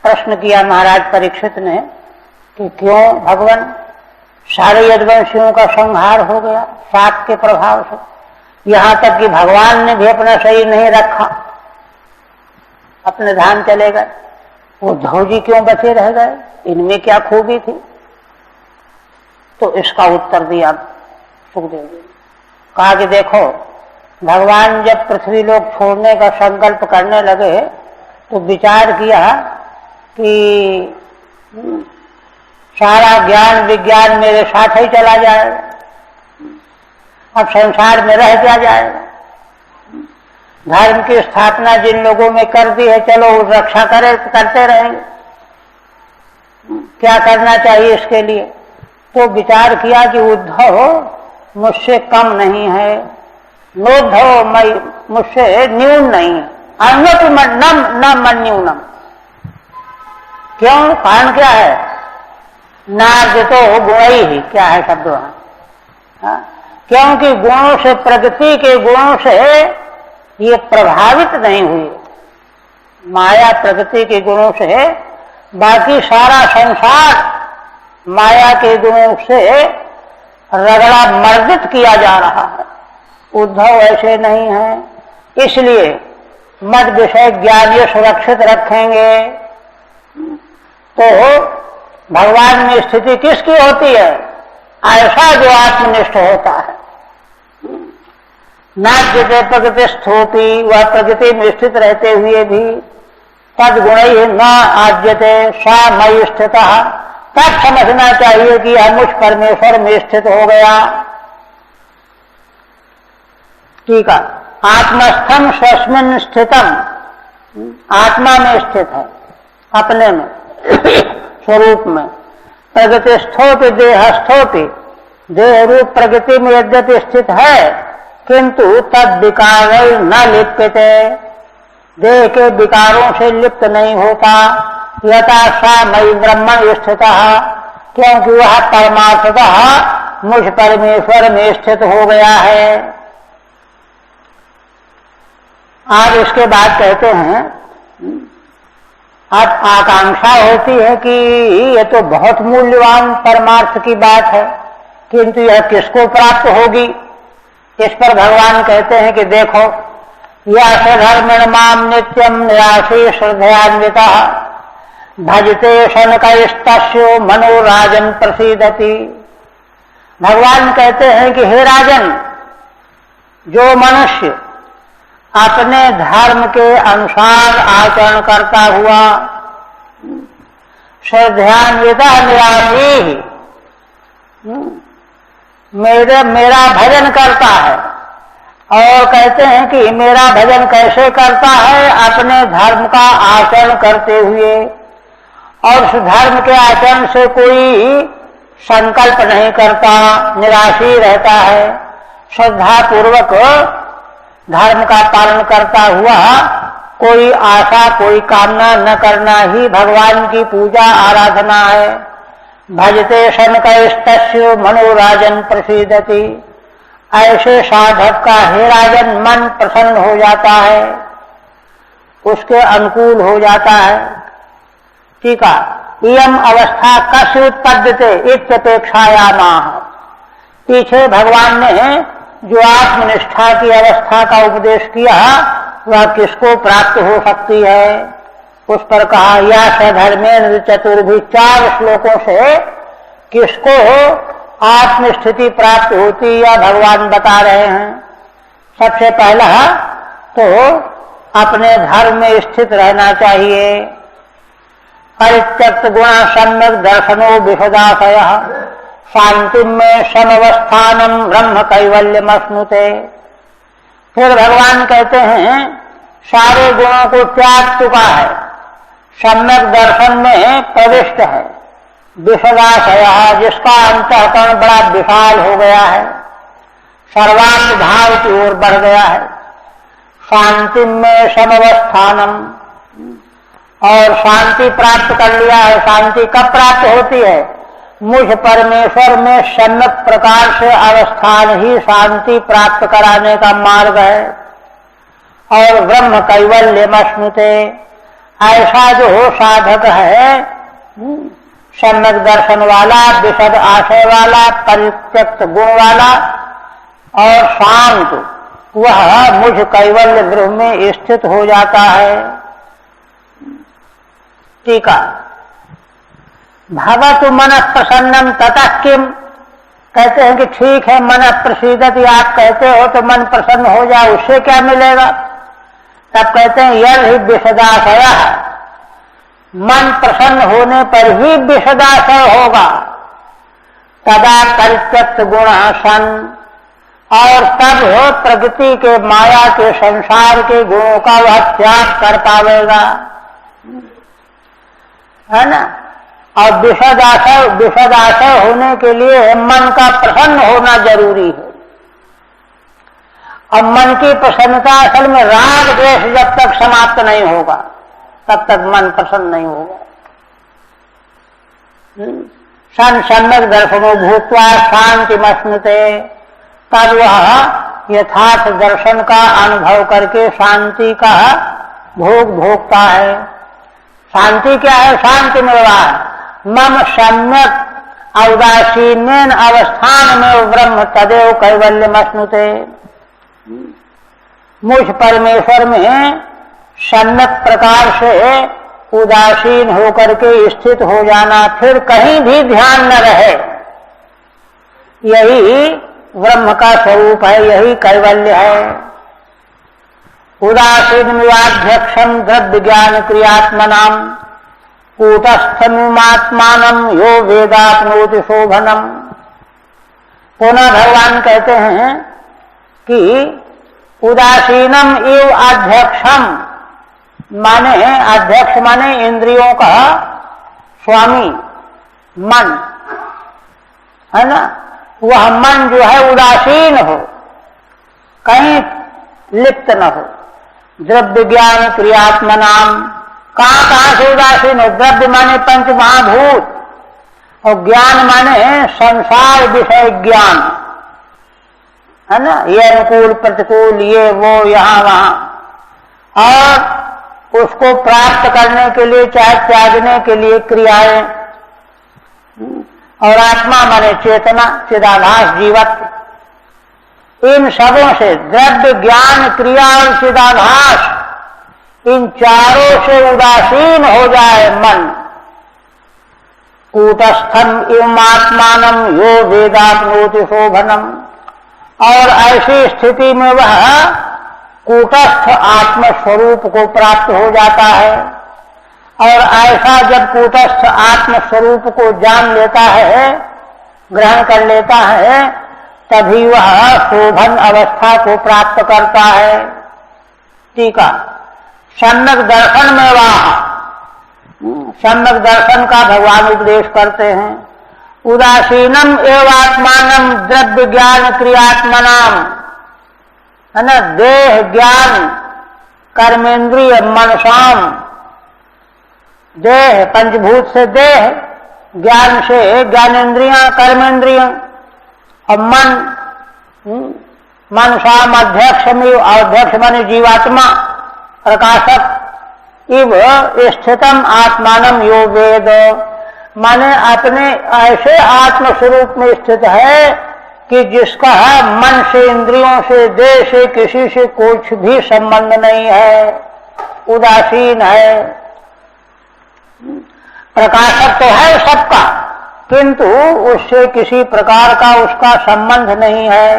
प्रश्न किया महाराज परीक्षित ने कि क्यों भगवान सारे यदुवंशियों का संहार हो गया साप के प्रभाव से, यहां तक कि भगवान ने भी अपना शरीर नहीं रखा, अपने धाम चले गए, उद्धव जी क्यों बचे रह गए? इनमें क्या खूबी थी? तो इसका उत्तर दिया सुखदेव जी, कहा कि देखो, भगवान जब पृथ्वी लोक छोड़ने का संकल्प करने लगे तो विचार किया कि सारा ज्ञान विज्ञान मेरे साथ ही चला जाएगा, अब संसार में रह क्या जाएगा? धर्म की स्थापना जिन लोगों में कर दी है, चलो रक्षा करते रहेंगे, क्या करना चाहिए इसके लिए? तो विचार किया कि उद्धव मुझसे कम नहीं है, नोद्धव मुझसे न्यून नहीं है, न मन न्यूनम। क्यों? कारण क्या है? नार्जितो गुणै ही, क्या है शब्द वहां? क्योंकि गुणों से, प्रकृति के गुणों से ये प्रभावित नहीं हुए। माया प्रकृति के गुणों से, बाकी सारा संसार माया के गुणों से रगड़ा मर्दित किया जा रहा है। उद्धव ऐसे नहीं है, इसलिए मद विषय ज्ञान ये सुरक्षित रखेंगे। तो भगवान में स्थिति किसकी होती है? ऐसा जो आत्मनिष्ठ होता है। नाज्यते प्रकृतिस्थोपि, वह प्रकृति में स्थित रहते हुए भी तद्गुणैः न आज्यते सा मयि स्थितः, तब समझना चाहिए कि यह मुझ परमेश्वर में स्थित हो गया। ठीक है, आत्मस्थम स्वस्मिन् स्थितम, आत्मा में स्थित है, अपने में स्वरूप में। प्रकृतिस्थोपि देहस्थोपि, देह रूप प्रकृति में यद्यपि स्थित है किंतु तद विकार न लिप्यते, देह के विकारों से लिप्त नहीं होता। यथा सा मयि ब्रह्मण स्थितः, क्योंकि वह परमार्थतः मुझ परमेश्वर में स्थित हो गया है। आज इसके बाद कहते हैं, अब आकांक्षा होती है कि ये तो बहुत मूल्यवान परमार्थ की बात है, किंतु यह किसको प्राप्त होगी? इस पर भगवान कहते हैं कि देखो, यह धर्मिण माम नित्यम निराशी श्रद्धयान्वितः भजते शनकैस्तस्यो मनोराजन प्रसीदति। भगवान कहते हैं कि हे राजन, जो मनुष्य अपने धर्म के अनुसार आचरण करता हुआ श्रद्धान्विता निराशी मेरा भजन करता है, और कहते हैं कि मेरा भजन कैसे करता है? अपने धर्म का आचरण करते हुए, और उस धर्म के आचरण से कोई संकल्प नहीं करता, निराशी रहता है, श्रद्धा पूर्वक धर्म का पालन करता हुआ कोई आशा कोई कामना न करना ही भगवान की पूजा आराधना है। भजते शनकस्तस्यो मनोराजन प्रसीदति। ऐसे साधक का हे राजन मन प्रसन्न हो जाता है, उसके अनुकूल हो जाता है। ठीक है, इयम अवस्था कस्य उत्पद्यते इत्यपेक्षायामाह। पीछे भगवान ने जो आत्मनिष्ठा की अवस्था का उपदेश किया वह किसको प्राप्त हो सकती है, उस पर कहा या सधर्मेन्द्र चतुर्भि। 4 श्लोकों से किसको आत्मस्थिति प्राप्त होती या भगवान बता रहे हैं। सबसे पहला तो अपने धर्म में स्थित रहना चाहिए। परित्यक्त गुण सम्यक दर्शनो विशदाशय शांति में समवस्थानम ब्रह्म कैवल्यमश्नुते। फिर भगवान कहते हैं सारे गुणों को त्याग चुका है, सम्यक दर्शन में प्रविष्ट है। विशदाशय जिसका अंतःकरण बड़ा विशाल हो गया है, सर्वांग भाव की ओर बढ़ गया है। शांति में समवस्थानम, और शांति प्राप्त कर लिया है। शांति कब प्राप्त होती है? मुझ परमेश्वर में सम्यक प्रकार से अवस्थान ही शांति प्राप्त कराने का मार्ग है। और ब्रह्म कैवल्यमश्नुते, ऐसा जो साधक है सम्यक दर्शन वाला, विशद आशय वाला, परित्यक्त गुण वाला और शांत, वह मुझ कैवल्य ब्रह्म में स्थित हो जाता है। टीका भवतु मन प्रसन्नम ततः किम। कहते हैं कि ठीक है मन प्रसीदति, आप कहते हो तो मन प्रसन्न हो जाए, उससे क्या मिलेगा? तब कहते हैं यह ही विशदाशय, मन प्रसन्न होने पर ही विशदाशय होगा। तदा परित्यक्त गुण सन, और तब प्रकृति के माया के संसार के गुणों का वह त्याग कर पावेगा, है ना। और विशदाशय होने के लिए मन का प्रसन्न होना जरूरी है। और मन की प्रसन्नता असल में राग द्वेष जब तक समाप्त नहीं होगा तब तक मन प्रसन्न नहीं होगा। सन सम्यक दर्शनो भूत्वा शांतिमश्नुते, तब वह यथार्थ दर्शन का अनुभव करके शांति का भोग भोगता है। शांति क्या है? शांति निर्वाह मम सम्यक औदासीन अवस्थान में ब्रह्म तदेव कैवल्यमश्नुते। मुझ परमेश्वर में सम्यक प्रकार से उदासीन होकर के स्थित हो जाना, फिर कहीं भी ध्यान न रहे, यही ब्रह्म का स्वरूप है, यही कैवल्य है। उदासीन विवाध्यक्षम द्रव्य ज्ञान क्रियात्मनाम कूटस्थमात्मानम यो वेदाप्नोति शोभनम। पुनः भगवान कहते हैं कि उदासीनम एव अध्यक्षम, माने अध्यक्ष माने इंद्रियों का स्वामी मन, है ना। वह मन जो है उदासीन हो, कहीं लिप्त न हो। द्रव्य ज्ञान क्रियात्मनाम, कहाँ से उदासीन हो? द्रव्य माने पंच महाभूत, और ज्ञान माने संसार विषय ज्ञान, है ना। ये अनुकूल प्रतिकूल, ये वो यहाँ वहां, और उसको प्राप्त करने के लिए चाहे त्यागने के लिए क्रियाएं। और आत्मा माने चेतना, चिदाभास, जीवत्व। इन सबों से द्रव्य ज्ञान क्रिया और चिदाभास, इन चारों से उदासीन हो जाए मन। कूटस्थम एवं आत्मानम यो वेदाप्नोति शोभनम, और ऐसी स्थिति में वह कूटस्थ आत्म स्वरूप को प्राप्त हो जाता है। और ऐसा जब कूटस्थ आत्म स्वरूप को जान लेता है, ग्रहण कर लेता है, तभी वह शोभन अवस्था को प्राप्त करता है। टीका सम्यक दर्शन में वह सम्यक दर्शन का भगवान उपदेश करते हैं। उदासीनम एव आत्मानम द्रव्य ज्ञान क्रियात्मनाम, है ना। देह ज्ञान कर्मेंद्रिय मनसाम, देह पंचभूत से देह ज्ञान से ज्ञानेन्द्रियां, कर्मेंद्रियां और मन स्वाम अध्यक्ष माने जीवात्मा प्रकाशक इव स्थितम आत्मानम यो वेद, माने अपने ऐसे आत्म स्वरूप में स्थित है कि जिसका मन से, इंद्रियों से, देह से, किसी से कुछ भी संबंध नहीं है, उदासीन है। प्रकाशक तो है सबका, किंतु उससे किसी प्रकार का उसका संबंध नहीं है।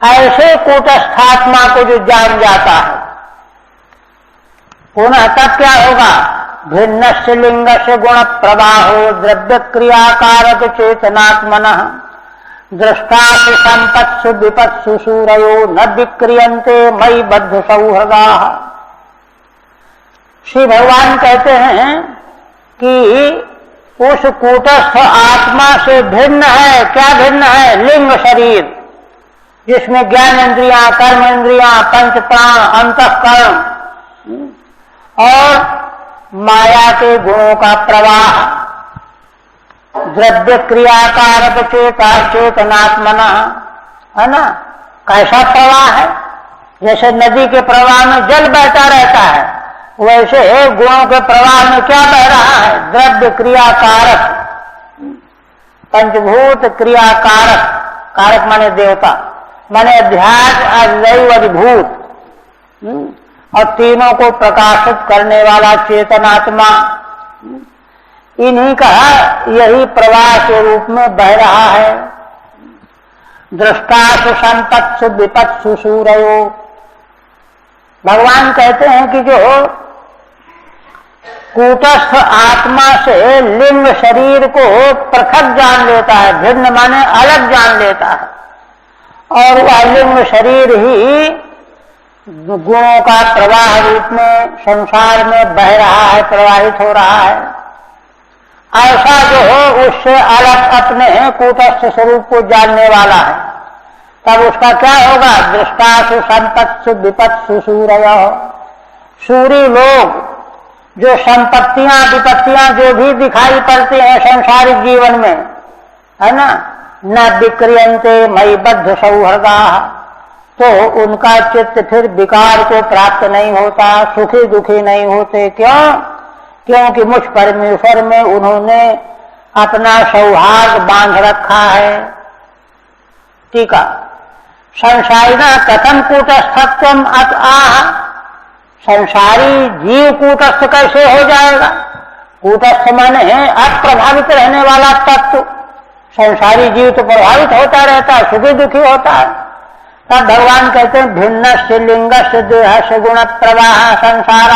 ऐसे कूटस्थात्मा को जो जान जाता है, पुनः तब क्या होगा? भिन्नस्य लिंगस्य गुण प्रवाहो द्रव्य क्रियाकारक चेतनात्मनः दृष्टासु संपत्सु विपत्सु सूरयो न विक्रियन्ते मयि बद्ध सौहृदाः। श्री भगवान कहते हैं कि उस कूटस्थ आत्मा से भिन्न है। क्या भिन्न है? लिंग शरीर, जिसमें ज्ञान इंद्रियां, कर्म इंद्रियां, पंच प्राण, अंतःकरण और माया के गुणों का प्रवाह, द्रव्य क्रियाकारक चेतनात्मना, है ना? कैसा प्रवाह है? जैसे नदी के प्रवाह में जल बहता रहता है, वैसे गुणों के प्रवाह में क्या बह रहा है? द्रव्य क्रियाकारक, पंचभूत क्रियाकारक, कारक माने देवता, माने अध्यात्म, अद्वैत, अधिभूत, और तीनों को प्रकाशित करने वाला चेतनात्मा, इन्हीं का यही प्रवाह के रूप में बह रहा है। दृष्टासु संपत्सु विपत्सु सूरयो, भगवान कहते हैं कि जो कूटस्थ आत्मा से लिंग शरीर को पृथक जान लेता है, भिन्न माने अलग जान लेता है, और वह लिंग शरीर ही गुणों का प्रवाह रूप में संसार में बह रहा है, प्रवाहित हो रहा है। ऐसा जो हो उससे अलग अपने कूटस्थ स्वरूप को जानने वाला है, तब उसका क्या होगा? दृष्टासु संपत्सु विपत्सु सूरय, सूरी लोग जो संपत्तियां विपत्तियां जो भी दिखाई पड़ती हैं संसारिक जीवन में, है ना, न विक्रियन्ते मयि बद्ध सौहृदा, तो उनका चित्त फिर विकार को प्राप्त नहीं होता, सुखी दुखी नहीं होते। क्यों? क्योंकि मुझ परमेश्वर में उन्होंने अपना सौहार्द बांध रखा है। ठीक है। संसारिणा कथम कूटस्थत्वम अत आह, संसारी जीव कूटस्थ कैसे हो जाएगा? कूटस्थ माने अप्रभावित रहने वाला तत्व। संसारी जीव तो प्रभावित होता रहता है, सुखी दुखी होता है। तब भगवान कहते हैं भिन्नस्य लिंगस्य देहस्य गुण प्रवाह संसार,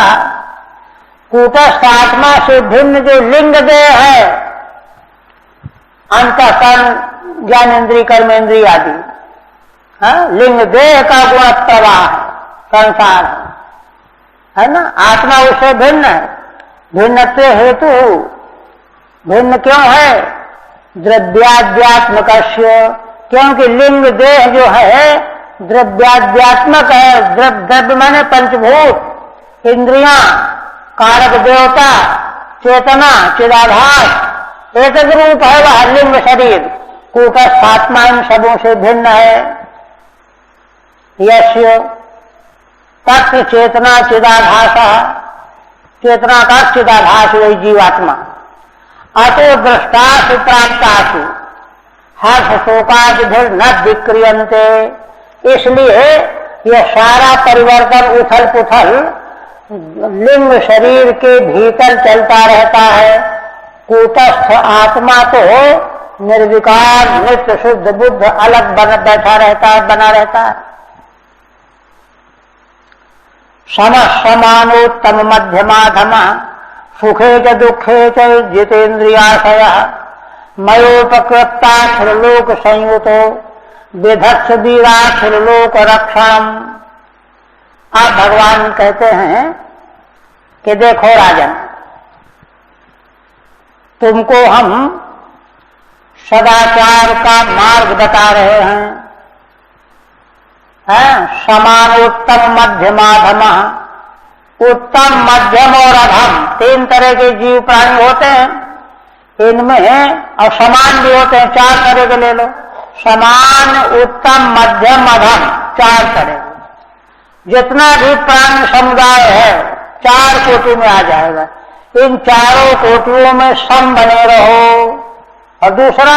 कूटस्थ आत्मा से भिन्न जो लिंग देह है, अंतःकरण, ज्ञानेन्द्रिय, कर्मेंद्रिय आदि, लिंग देह का गुण प्रवाह संसार है ना, आत्मा उससे भिन्न है। भिन्नत्व हेतु भिन्न क्यों है? द्रव्याध्यात्मकस्य, क्योंकि लिंग देह जो है द्रव्याध्यात्मक है। द्रव्य माने पंचभूत, इंद्रियां, कारक देवता, चेतना, चिदाभास, एक रूप है वह लिंग शरीर। कूटस्थ आत्मा इन सबों से भिन्न है। यस्य तत्व चेतना चिदाभास, चेतना का चिदाभास वही जीवात्मा। अतो दृष्टासु प्राप्तासु हर्ष शोकादिभिर न विक्रियन्ते, इसलिए यह सारा परिवर्तन उथल पुथल लिंग शरीर के भीतर चलता रहता है। कूटस्थ आत्मा तो निर्विकार, नित्य, शुद्ध, बुद्ध, अलग बैठा रहता है, बना रहता है। सम समानोत्तम मध्यमाधम सुखे च दुखे च जितेन्द्रियाशय मयोपकृप्ताखिलोक संयुतो विधत्स वीराखिलोक रक्षणम। आप भगवान कहते हैं कि देखो राजन, तुमको हम सदाचार का मार्ग बता रहे हैं। समानोत्तम मध्यमाधम, उत्तम, मध्यम और अधम, तीन तरह के जीव प्राणी होते हैं। इनमें और समान भी होते हैं, 4 तरह के ले लो, समान, उत्तम, मध्यम, अधम, 4 तरह। जितना भी प्राणी समुदाय है 4 कोटि में आ जाएगा। इन चारों कोटियों में सम बने रहो। और दूसरा,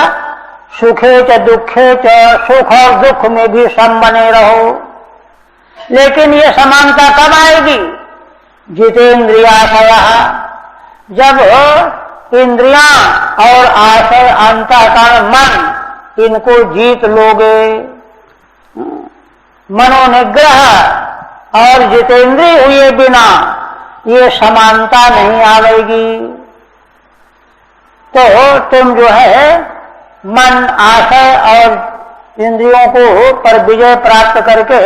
सुखे च दुखे च, सुख और दुख में भी सम बने रहो। लेकिन ये समानता कब आएगी? जितेंद्रियाशय, जब इंद्रियां और आशय, अंतःकरण, मन, इनको जीत लोगे। मनोनिग्रह और जितेंद्रिय हुए बिना ये समानता नहीं आवेगी। तो तुम जो है मन, आशय और इंद्रियों को पर विजय प्राप्त करके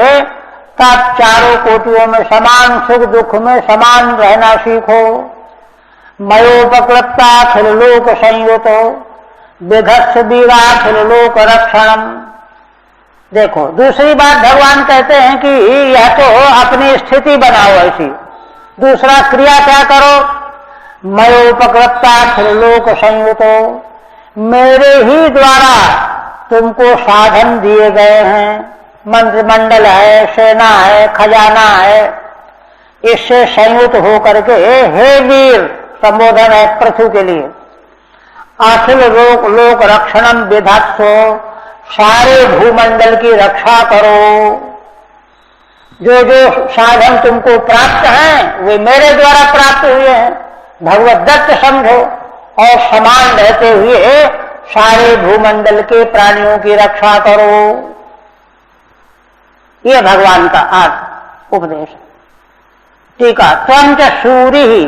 तब चारों कोटियों में समान, सुख दुख में समान रहना सीखो। मयोपकृता खिल लोक संयुतो विघत्स वीराखिल लोक रक्षणम। देखो, दूसरी बात भगवान कहते हैं कि यह तो अपनी स्थिति बनाओ ऐसी। दूसरा, क्रिया क्या करो? मयोपकृता खिल लोक संयुतो, मेरे ही द्वारा तुमको साधन दिए गए हैं। मंत्रिमंडल है, सेना है, खजाना है, इससे संयुक्त होकर के हे वीर संबोधन है पृथ्वी के लिए। अखिल लोक रक्षणम विधत्सो, सारे भूमंडल की रक्षा करो। जो जो साधन तुमको प्राप्त हैं वे मेरे द्वारा प्राप्त हुए हैं, भगवत दत्त समझो और समान रहते हुए सारे भूमंडल के प्राणियों की रक्षा करो। ये भगवान का आज उपदेश है। ठीक है, त्वं च सूरी ही,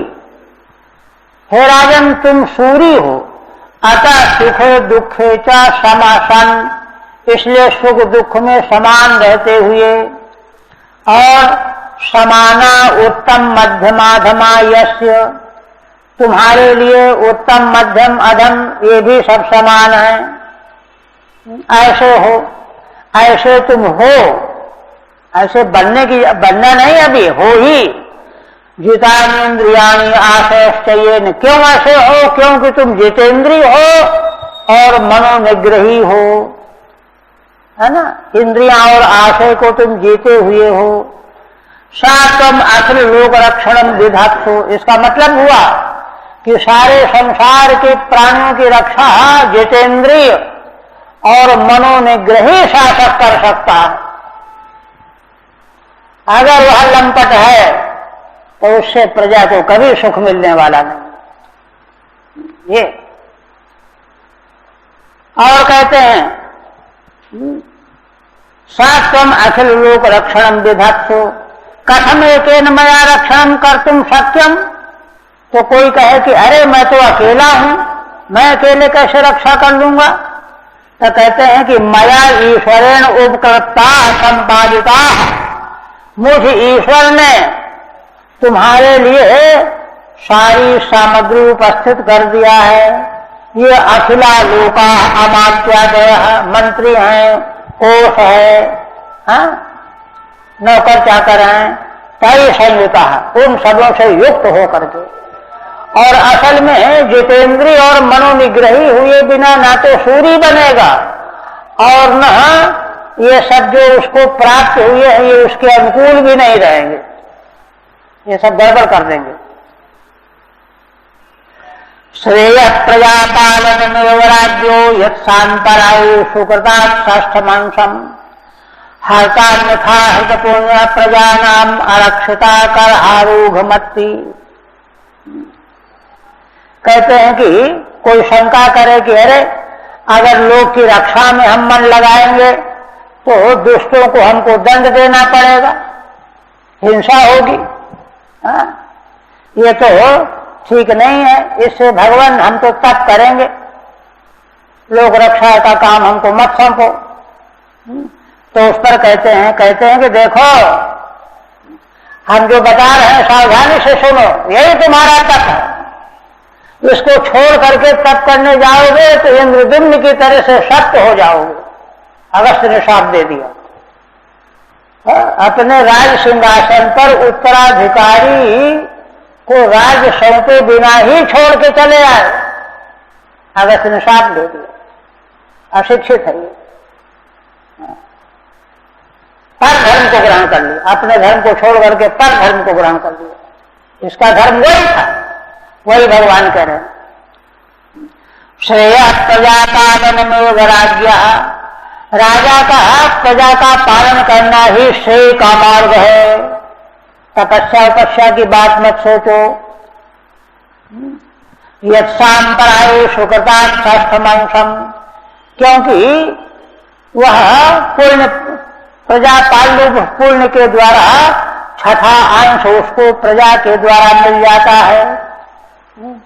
हे राजन तुम सूरी हो, अतः सुखे दुखे च समासन, इसलिए सुख दुख में समान रहते हुए। और समाना उत्तम मध्यमाधमा यस्य, तुम्हारे लिए उत्तम मध्यम अधम ये भी सब समान है। ऐसे हो, ऐसे तुम हो, ऐसे बनना नहीं, अभी हो ही। जितानिंद्रियाणि आशयश्चयेन, क्यों ऐसे हो? क्योंकि तुम जितेंद्रिय हो और मनोनिग्रही हो, है ना। इंद्रियां और आशय को तुम जीते हुए हो। सात्वम अखिल लोक रक्षणम विधत्सो, इसका मतलब हुआ कि सारे संसार के प्राणियों की रक्षा जितेंद्रिय और मनोनिग्रही शासक कर सकता है। अगर वह लंपट है तो उससे प्रजा को कभी सुख मिलने वाला नहीं। ये और कहते हैं सात्वम अखिल लोक रक्षणम विधत्सो, कथम एकेन मया रक्षणम कर्तुम शक्यम। तो कोई कहे कि अरे मैं तो अकेला हूं, मैं अकेले कैसे रक्षा कर लूंगा? तो कहते हैं कि मया ईश्वरेण उपकृता संपादिता, मुझ ईश्वर ने तुम्हारे लिए सारी सामग्री उपस्थित कर दिया है। ये अखिला लोका अमात्यादय मंत्री हैं, कोष है, नौकर चाकर हैं, कई संयुता है, उन सबों से युक्त हो करके। और असल में जितेंद्रिय और मनोनिग्रही हुए बिना ना तो सूरी बनेगा और न ये सब जो उसको प्राप्त हुए हैं ये उसके अनुकूल भी नहीं रहेंगे, ये सब गड़बड़ कर देंगे। श्रेय प्रजापालन राज्यो यत्सांतरायु सुकृतात् षष्ठमांसम हर्तान्यथा हितपुण्य प्रजानाम आरक्षिता कर आरूढ़मत्ति। कहते हैं कि कोई शंका करे कि अरे अगर लोग की रक्षा में हम मन लगाएंगे तो दुष्टों को हमको दंड देना पड़ेगा, हिंसा होगी, ये तो ठीक नहीं है। इससे भगवान हम तो तप करेंगे, लोक रक्षा का काम हमको मत सौंपो। तो उस पर कहते हैं कि देखो हम जो बता रहे हैं सावधानी से सुनो, यही तुम्हारा तप है। इसको छोड़ करके तप करने जाओगे तो इंद्रद्युम्न की तरह से सत्य हो जाओगे। अगस्त्य ने शाप दे दिया। अपने राज सिंहासन पर उत्तराधिकारी को राज सौंपे बिना ही छोड़ के चले आए। अगस्त ने साफ दे दिया, अशिक्षित है ये। पर धर्म को ग्रहण कर लिया, अपने धर्म को छोड़ करके पर धर्म को ग्रहण कर लिया। इसका धर्म वही था, वही भगवान कह रहे हैं। श्रेय प्रजा पालन में राज्य, राजा का प्रजा का पालन करना ही श्रेय का मार्ग है। तपस्या उपस्या की बात मत सोचो। यत्साम्पराय सुकृतात् षष्ठमंशम, क्योंकि वह पुण्य प्रजा पाल्य पुण्य के द्वारा छठा अंश उसको प्रजा के द्वारा मिल जाता है।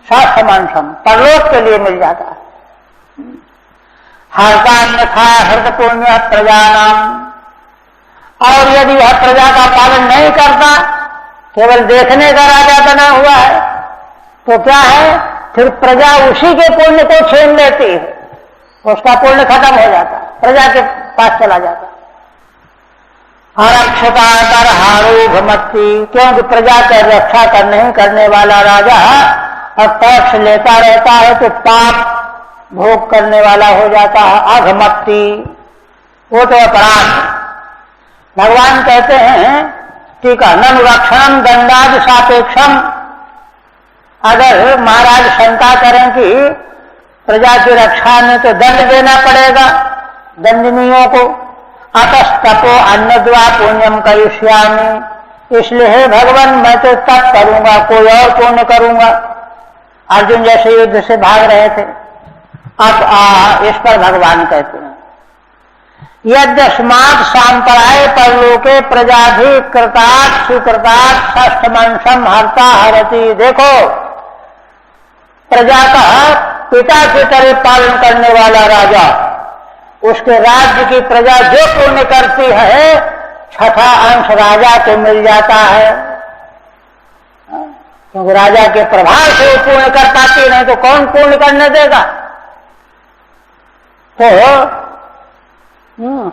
षष्ठमंशम परलोक के लिए मिल जाता है। हर्तान्यथा हृत पुण्य प्रजा नाम, और यदि वह प्रजा का पालन नहीं करता, केवल देखने का राजा बना हुआ है, तो क्या है, फिर प्रजा उसी के पुण्य को छीन लेती है, उसका पुण्य खत्म हो जाता है, प्रजा के पास चला जाता है। अरक्षता कर हारूभमत्ति, क्योंकि प्रजा का रक्षा कर नहीं करने वाला राजा और टैक्स लेता रहता है तो पाप भोग करने वाला हो जाता है। अघमत्ति, वो तो अपराध। भगवान कहते हैं ठीक है, ननु रक्षणम दंडाद सापेक्षम, अगर महाराज शंका करें कि प्रजा की रक्षा में तो दंड देना पड़ेगा दंडनीयों को, अतस्तपो अन्नद्वा पुण्यम करिष्यामि, इसलिए हे भगवान मैं तो तप करूंगा, कोई और पुण्य करूंगा। अर्जुन जैसे युद्ध से भाग रहे थे। अब इस पर भगवान कहते हैं यद्यस्मात् सांपराय परलोके प्रजाधिकृतात् सुकृतात् षष्ठमंशम हर्ता हरति। देखो, प्रजा का पिता की तरह पालन करने वाला राजा, उसके राज्य की प्रजा जो पुण्य करती है, छठा अंश राजा को मिल जाता है, क्योंकि राजा के प्रभाव से वो पूर्ण कर पाती, नहीं तो कौन पूर्ण करने देगा। तो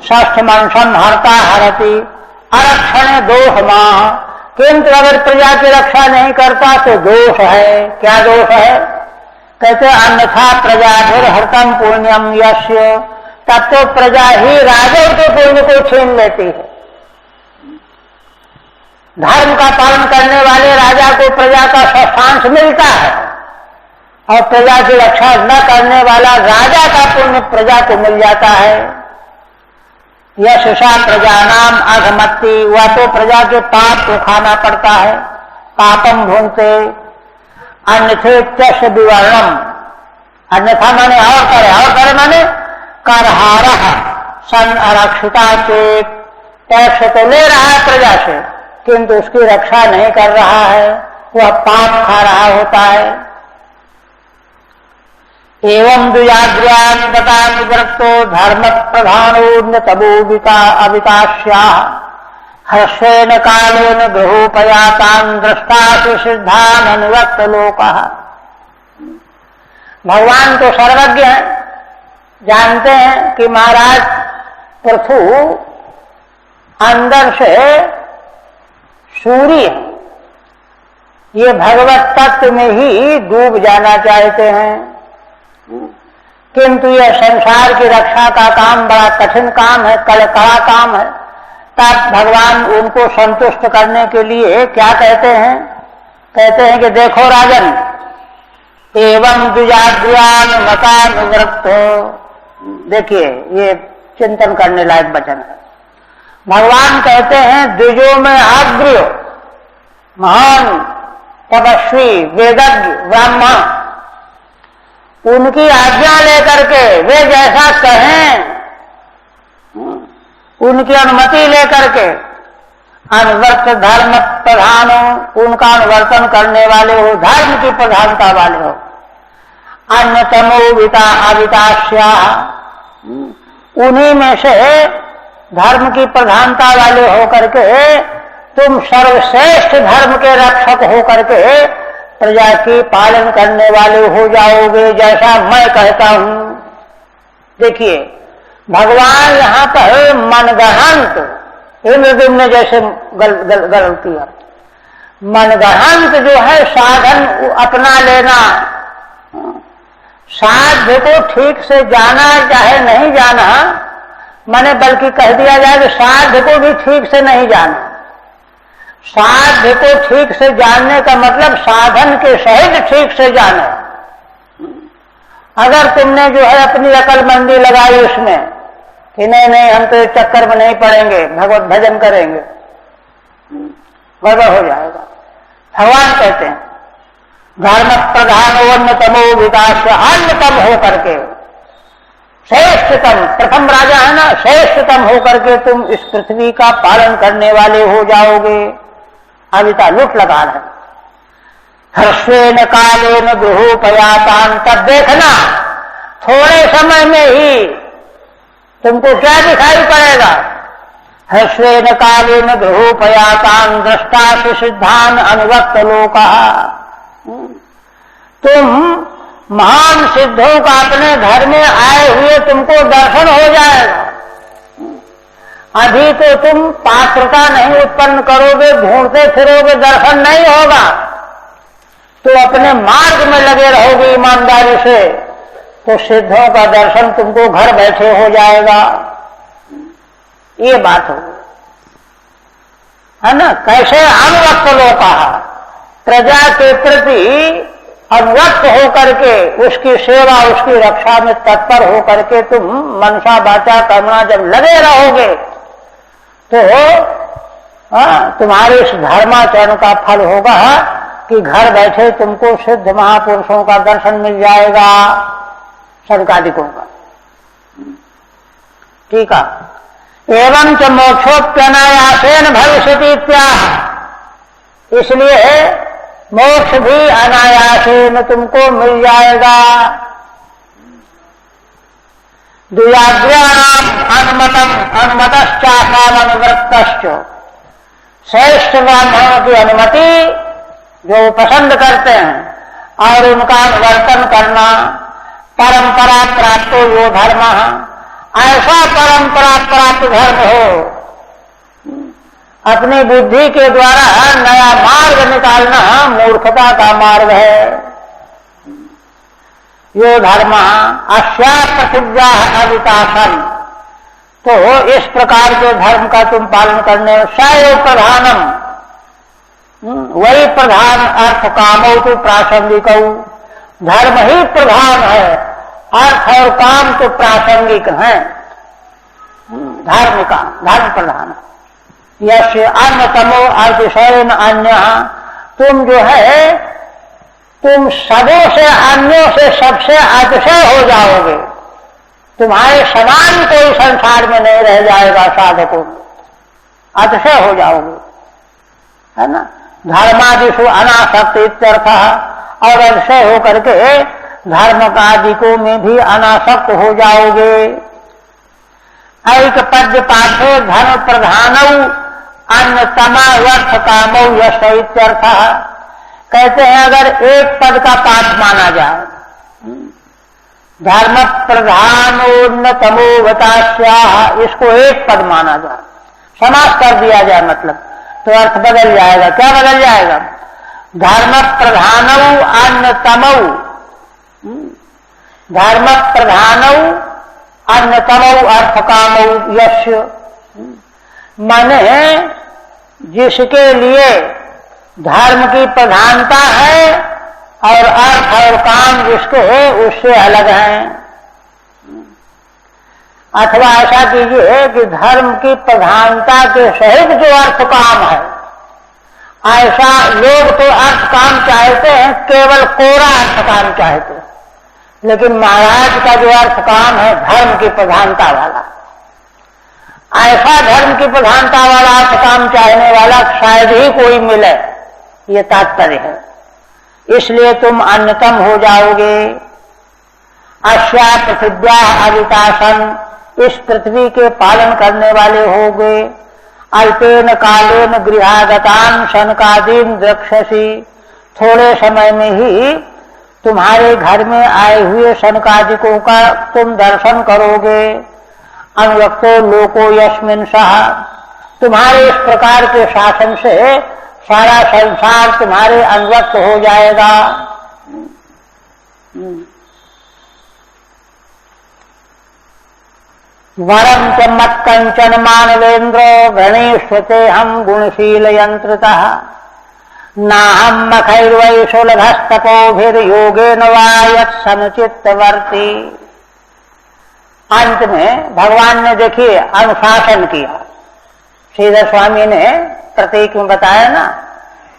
षष्ठमंशम हर्ता हरति आरक्षण दोष माह, किंतु अगर प्रजा की रक्षा नहीं करता तो दोष है। क्या दोष है? कहते अन्यथा प्रजाधिर हरतम पुण्यम यस्य, तब तो प्रजा ही राजा के पुण्य को छीन लेती है। धर्म का पालन करने वाले राजा को प्रजा का षष्ठांश मिलता है, और प्रजा की रक्षा न करने वाला राजा का पुण्य प्रजा को मिल जाता है। यशा प्रजा नाम अघमत्ति, वह तो प्रजा के पाप को खाना पड़ता है। पापम भूनते अन्यथेत्यस्य विवर्णम, अन्यथा माने और करे माने करहार सन अरक्षिता चेत, टैक्स तो ले रहा है प्रजा से, किंतु उसकी रक्षा नहीं कर रहा है, वह पाप खा रहा होता है। एवं द्विजाग्र्यान्वितो धर्म प्रधानो तबोविका अविकाश्या हर्षेन कालेन गृहोपयातान् दृष्टासु सिद्धान् अनुरक्त लोकः। भगवान तो सर्वज्ञ हैं, जानते हैं कि महाराज पृथु अंदर से सूर्य है, ये भगवत तत्व में ही डूब जाना चाहते हैं, किंतु यह संसार की रक्षा का काम बड़ा कठिन काम है, कड़ा काम है। तब भगवान उनको संतुष्ट करने के लिए क्या कहते हैं? कहते हैं कि देखो राजन, एवं द्विजाग्र्यान मतानुवृत्त, देखिए ये चिंतन करने लायक वचन है। भगवान कहते हैं द्विजों में अग्र्य महान तपस्वी वेदज्ञ ब्राह्मण, उनकी आज्ञा लेकर के वे जैसा कहें, उनकी अनुमति लेकर के अनुवर्त धर्म प्रधानों, उनका अनुवर्तन करने वाले हो, धर्म की प्रधानता वाले हो। अन्यतमो विता अविताश्या, उन्हीं में से धर्म की प्रधानता वाले होकर के तुम सर्वश्रेष्ठ धर्म के रक्षक होकर के प्रजा की पालन करने वाले हो जाओगे, जैसा मैं कहता हूं। देखिए भगवान यहां पर मनगढ़ंत इंद्रद्युम्न जैसे गलती है। मनगढ़ंत जो है साधन अपना लेना, साध्य को ठीक से जाना चाहे नहीं जाना, माने बल्कि कह दिया जाए कि साध्य को भी ठीक से नहीं जाना। साध्य को ठीक से जानने का मतलब साधन के सहित ठीक से जाना। अगर तुमने जो है अपनी अकलमंदी लगाई उसमें कि नहीं नहीं हम तो इस चक्कर में नहीं पड़ेंगे, भगवत भजन करेंगे, गड़बड़ हो जाएगा। भगवान कहते हैं धर्म प्रधानोन्नतमो विकास, अन्यतम हो करके श्रेष्ठतम, प्रथम राजा है ना, श्रेष्ठतम हो करके तुम इस पृथ्वी का पालन करने वाले हो जाओगे। अविता लुट लगा रहे हर्षेन कालेन गृहोपयातान, तब देखना थोड़े समय में ही तुमको क्या दिखाई पड़ेगा। हर्षेन कालेन गृहोपयातान दृष्टासि सिद्धान अनुवक्त लोका, तुम महान सिद्धों का अपने घर में आए हुए तुमको दर्शन हो जाएगा। अभी तो तुम पात्रता नहीं उत्पन्न करोगे, ढूंढते फिरोगे, दर्शन नहीं होगा, तो अपने मार्ग में लगे रहोगे ईमानदारी से, तो सिद्धों का दर्शन तुमको घर बैठे हो जाएगा। ये बात होगी, है ना। कैसे अनुरक्त लोका, प्रजा के प्रति अनुरक्त होकर के उसकी सेवा उसकी रक्षा में तत्पर होकर के तुम मनसा वाचा कर्मणा जब लगे रहोगे तो तुम्हारे इस धर्माचरण का फल होगा कि घर बैठे तुमको सिद्ध महापुरुषों का दर्शन मिल जाएगा, सनकादिकों का। ठीक है। एवं च मोक्षोप्यनायासेन भविष्यति इत्याह, इसलिए मोक्ष भी अनायासेन तुमको मिल जाएगा। द्विजाग्र्याणाम अनुमतम अनुमतश्चासाम अनुवृत्तश्च, श्रेष्ठ ब्राह्मणों की अनुमति जो पसंद करते हैं और उनका अनुवर्तन करना, परंपरा प्राप्त यो धर्म, ऐसा परंपरा प्राप्त धर्म हो, अपनी बुद्धि के द्वारा नया मार्ग निकालना मूर्खता का मार्ग है। यो धर्म अस्या प्रतिज्ञा अविकासम, तो इस प्रकार के धर्म का तुम पालन करने, सैव प्रधानम, वही प्रधान अर्थ कामो तो प्रासंगिक, धर्म ही प्रधान है, अर्थ और काम तो प्रासंगिक हैं। धर्म का धर्म प्रधान, यश अन्यतमो अतिशयन अन्य, तुम जो है तुम सबों से अन्यों से सबसे अतिशय हो जाओगे, तुम्हारे समान कोई संसार में नहीं रह जाएगा साधकों, अतिशय हो जाओगे, है ना। धर्मादिषु अनासक्त इत्यर्थ, और अतिशय होकर के धर्म आदिकों में भी अनासक्त हो जाओगे। ऐक पद्य पाठे धर्म प्रधानौ अन्यतमा अर्थ कामौ यश इत्यर्थ, कहते हैं अगर एक पद का पाठ माना जाए, धर्म प्रधानोन्नतमो वतास्याः, इसको एक पद माना जाए, समास कर दिया जाए मतलब, तो अर्थ बदल जाएगा। क्या बदल जाएगा? धर्म प्रधानौ अन्यतमौ, धर्म प्रधानौ अन्यतमौ अर्थ कामौ यश, माने जिसके लिए धर्म की प्रधानता है और अर्थ और काम जिसके है उससे अलग हैं। अथवा ऐसा कीजिए कि धर्म की प्रधानता के सहित जो अर्थ काम है, ऐसा लोग तो अर्थ काम चाहते हैं, केवल कोरा अर्थ काम चाहते हैं, लेकिन महाराज का जो अर्थ काम है धर्म की प्रधानता वाला, ऐसा धर्म की प्रधानता वाला अर्थ काम चाहने वाला शायद ही कोई मिले, ये तात्पर्य है। इसलिए तुम अन्यतम हो जाओगे। अस्या पृथिव्या अविकासन, इस पृथ्वी के पालन करने वाले होगे। अल्पेन कालेन गृहागतान शनकादीन द्रक्षसी, थोड़े समय में ही तुम्हारे घर में आए हुए शनकादिकों का तुम दर्शन करोगे। अनुरक्तो लोको यस्मिन् सह, तुम्हारे इस प्रकार के शासन से सारा संसार तुम्हारे अनुरक्त हो जाएगा। वरम च मत्कंचन मानवेन्द्रो गणेश्वते हम गुणशील यंत्रतः नाहम मखैर्वै सुलभस्तपोभिर्योगेन वा यत्समचित्तवर्ती। अंत में भगवान ने देखिए अनुशासन किया। श्रीधर स्वामी ने प्रतीक में बताया ना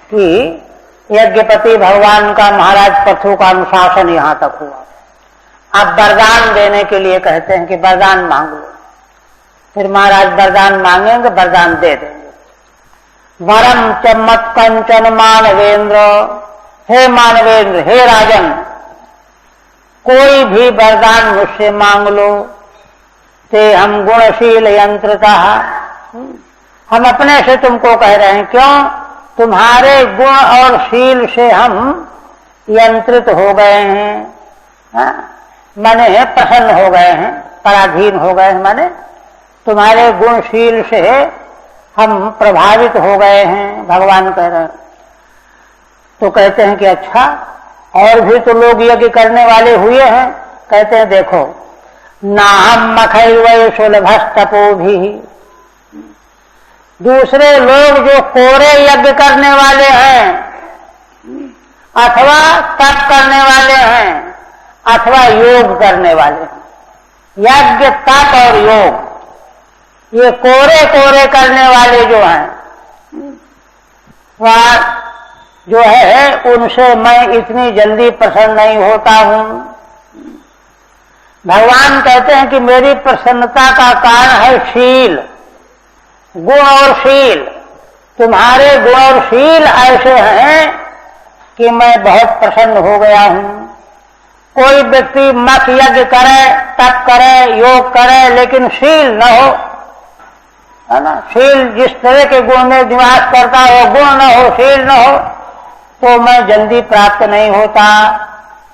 कि यज्ञपति भगवान का महाराज पृथु का अनुशासन यहां तक हुआ। अब वरदान देने के लिए कहते हैं कि वरदान मांग लो। फिर महाराज वरदान मांगेंगे, वरदान दे देंगे। वरम च मत्कंचन मानवेन्द्र, हे मानवेन्द्र, हे राजन, कोई भी वरदान मुझसे मांग लो। ते हम गुणशील यंत्रतः, हम अपने से तुमको कह रहे हैं। क्यों? तुम्हारे गुण और शील से हम यंत्रित हो गए हैं, माने प्रसन्न हो गए हैं, पराधीन हो गए हैं, माने तुम्हारे गुणशील से हम प्रभावित हो गए हैं, भगवान कह रहे हैं। तो कहते हैं कि अच्छा, और भी तो लोग यज्ञ करने वाले हुए हैं। कहते हैं देखो, नाहम मखैर्वै सुलभस्तपो भी, दूसरे लोग जो कोरे यज्ञ करने वाले हैं अथवा तप करने वाले हैं अथवा योग करने वाले हैं, यज्ञ तप और योग, ये कोरे कोरे करने वाले जो हैं वह जो है उनसे मैं इतनी जल्दी प्रसन्न नहीं होता हूं। भगवान कहते हैं कि मेरी प्रसन्नता का कारण है शील, गुण और शील। तुम्हारे गुण और शील ऐसे हैं कि मैं बहुत प्रसन्न हो गया हूं। कोई व्यक्ति मख यज्ञ करे, तप करे, योग करे, लेकिन शील न हो, है ना, शील जिस तरह के गुण में निवास करता हो, गुण न हो, शील न हो, तो मैं जल्दी प्राप्त नहीं होता।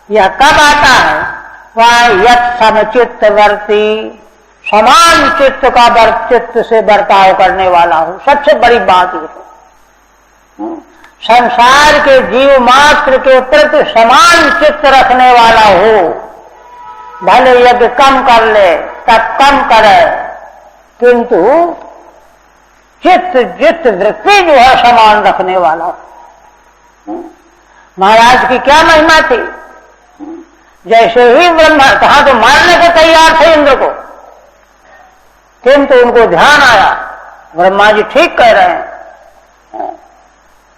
यह कब आता है? वह यत् समचित्त वर्ती, समान चित्त का चित्त से बर्ताव करने वाला हो। सबसे बड़ी बात ये है, संसार के जीव मात्र के प्रति समान चित्त रखने वाला हो। भले यज्ञ कम कर ले, तब कम करे, किंतु चित्त जित वृत्ति जो है समान रखने वाला हो। महाराज की क्या महिमा थी, जैसे ही ब्रह्मा कहा तो मारने को तैयार थे इंद्र को, किंतु उनको ध्यान आया ब्रह्मा जी ठीक कह रहे हैं।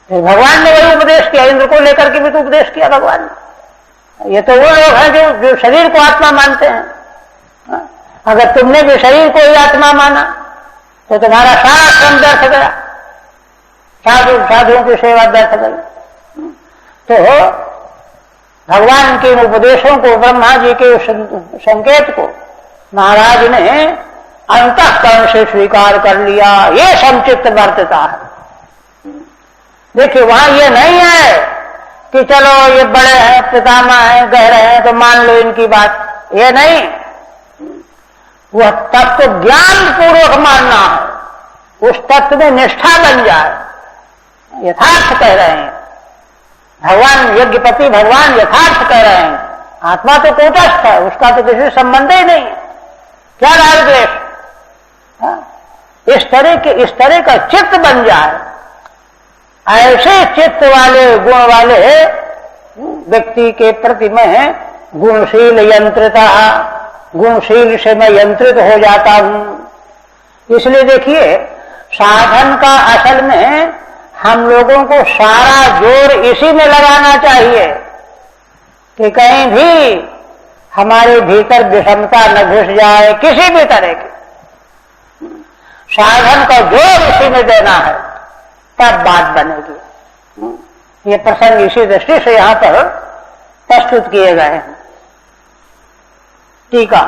फिर भगवान ने वही उपदेश किया, इंद्र को लेकर के भी तो उपदेश किया भगवान ने। ये तो वो लोग हैं जो शरीर को आत्मा मानते हैं। अगर तुमने भी शरीर को ही आत्मा माना तो तुम्हारा सारा श्रम व्यर्थ गया, साधुओं की सेवा व्यर्थ गई। तो भगवान के उपदेशों को, ब्रह्मा जी के संकेत को महाराज ने अंतःकरण से स्वीकार कर लिया। ये समचित्त वर्तता है। देखिए वहां ये नहीं है कि चलो ये बड़े हैं, पितामह हैं, गहरे हैं तो मान लो इनकी बात, ये नहीं। वह तत्व ज्ञान पूर्वक मानना है, उस तत्व में निष्ठा बन जाए, यथार्थ कह रहे हैं भगवान। यज्ञपति भगवान यथार्थ कह रहे हैं। आत्मा तो कूटस्थ है, उसका तो किसी संबंध ही नहीं है। क्या राग द्वेष? इस तरह का चित्त बन जाए, ऐसे चित्त वाले गुण वाले व्यक्ति के प्रति मैं गुणशील यंत्रिता, गुणशील से मैं यंत्रित हो जाता हूं। इसलिए देखिए साधन का असल में हम लोगों को सारा जोर इसी में लगाना चाहिए कि कहीं भी हमारे भीतर विषमता न घुस जाए, किसी भी तरह की। साधन का जोर इसी में देना है, तब बात बनेगी। ये प्रसंग इसी दृष्टि से यहां पर प्रस्तुत किए गए हैं। टीका,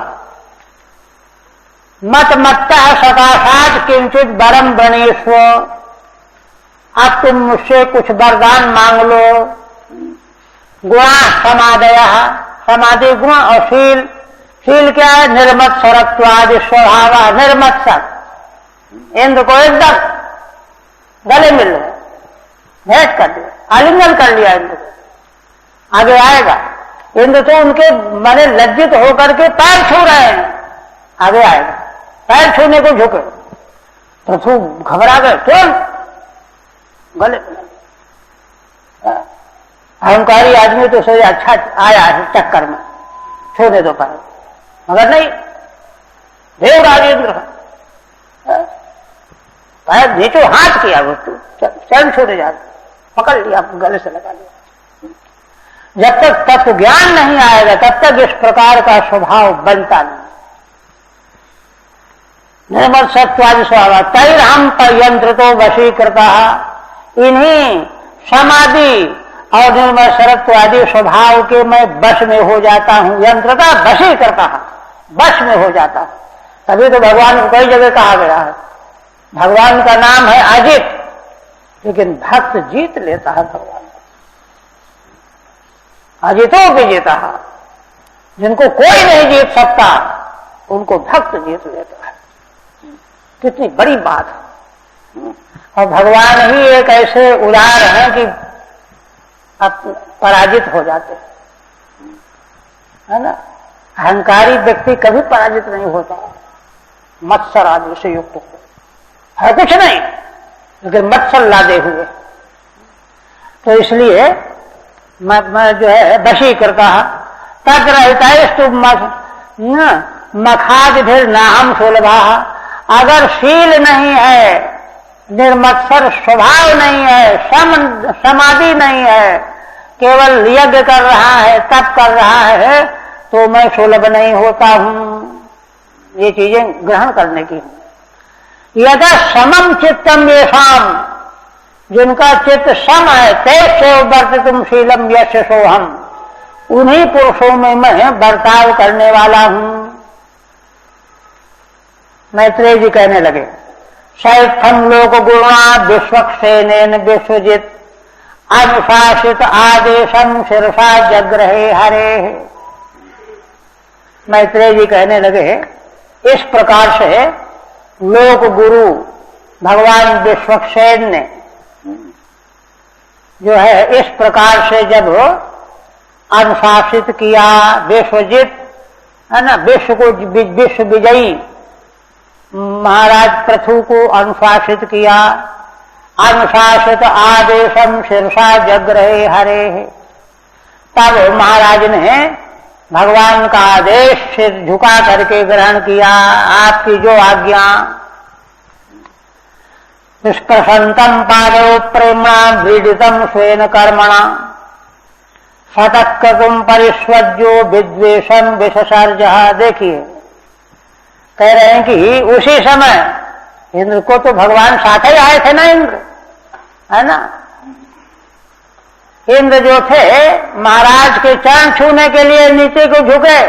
मत मत्तः सकाशात् किंचित वरम वृणीष्व, अब तुम मुझसे कुछ वरदान मांग लो। गुणा समादय, समाधि गुण और शील। शील क्या है? निर्मत सरत्वादि स्वभाव, निर्मत सर। इंद्र को एकदम गले मिल रहे, भेंट कर दिया, आलिंगन कर लिया इंद्र को। आगे आएगा, इंद्र तो उनके माने लज्जित होकर के पैर छू रहे हैं, आगे आएगा। पैर छूने को झुके। पृथु घबरा गए, क्यों? गले अहंकारी आदमी तो सोचा अच्छा आया है चक्कर में, छूने दो पैर, मगर नहीं, देवराज इंद्र पैर नीचे हाथ किया, वो चरण छूने जा पकड़ लिया, गले से लगा लिया। जब तक तत्व ज्ञान नहीं आएगा तब तक इस प्रकार का स्वभाव बनता नहीं। निर्मल सत्वादि स्वभाव तैर हम पर्यंत्र तो वशीकृता, इन्हीं समाधि और निर्मल सरत्वादि स्वभाव के मैं वश में हो जाता हूं। यंत्रता वशी करता है, वश में हो जाता है। तभी तो भगवान को कई जगह कहा गया है, भगवान का नाम है अजित, लेकिन भक्त जीत लेता है भगवान। अजितो विजेता, जिनको कोई नहीं जीत सकता उनको भक्त जीत लेता है। कितनी बड़ी बात है। और भगवान ही एक ऐसे उदार हैं कि पराजित हो जाते है ना। अहंकारी व्यक्ति कभी पराजित नहीं होता, मत्सर आदि से युक्त है कुछ नहीं, लेकिन मत्सर लादे हुए। तो इसलिए मैं जो है वशी करता है। तद रहता मखाद फिर नाहम सुलभा, अगर शील नहीं है, निर्मत्सर स्वभाव नहीं है, समाधि नहीं है, केवल यज्ञ कर रहा है, तप कर रहा है, तो मैं सुलभ नहीं होता हूं। ये चीजें ग्रहण करने की। यदा समम चित्तम येषाम, जिनका चित्त सम है, तेज वर्तितुम शीलम यश सोहम, उन्हीं पुरुषों में मैं बर्ताव करने वाला हूं। मैत्रेय जी कहने लगे, शैथम लोक गुणा विश्वक्षेनेन विश्वजित, अनुशासित आदेशम शिरसा जग्रहे हरे। मैत्रेय जी कहने लगे, इस प्रकार से लोक गुरु भगवान विश्वक्षेन ने जो है इस प्रकार से जब अनुशासित किया, विश्वजित है ना, विश्व को विश्व विजयी महाराज पृथु को अनुशासित किया। अनुशासित आदेशम शीर्षा जग्रहे हरे, तब महाराज ने भगवान का आदेश सिर झुका करके ग्रहण किया। आपकी जो आज्ञा। निष्प्रसन्तं पादौ प्रेम्णा व्रीडितं स्वेन कर्मणा, शतक्रतुम परिस्वज्यो विद्वेषं विससर्जः। देखिए कह रहे हैं कि उसी समय इंद्र को तो भगवान साथ ही आए थे ना, इंद्र है ना। इंद्र जो थे महाराज के चरण छूने के लिए नीचे को झुके,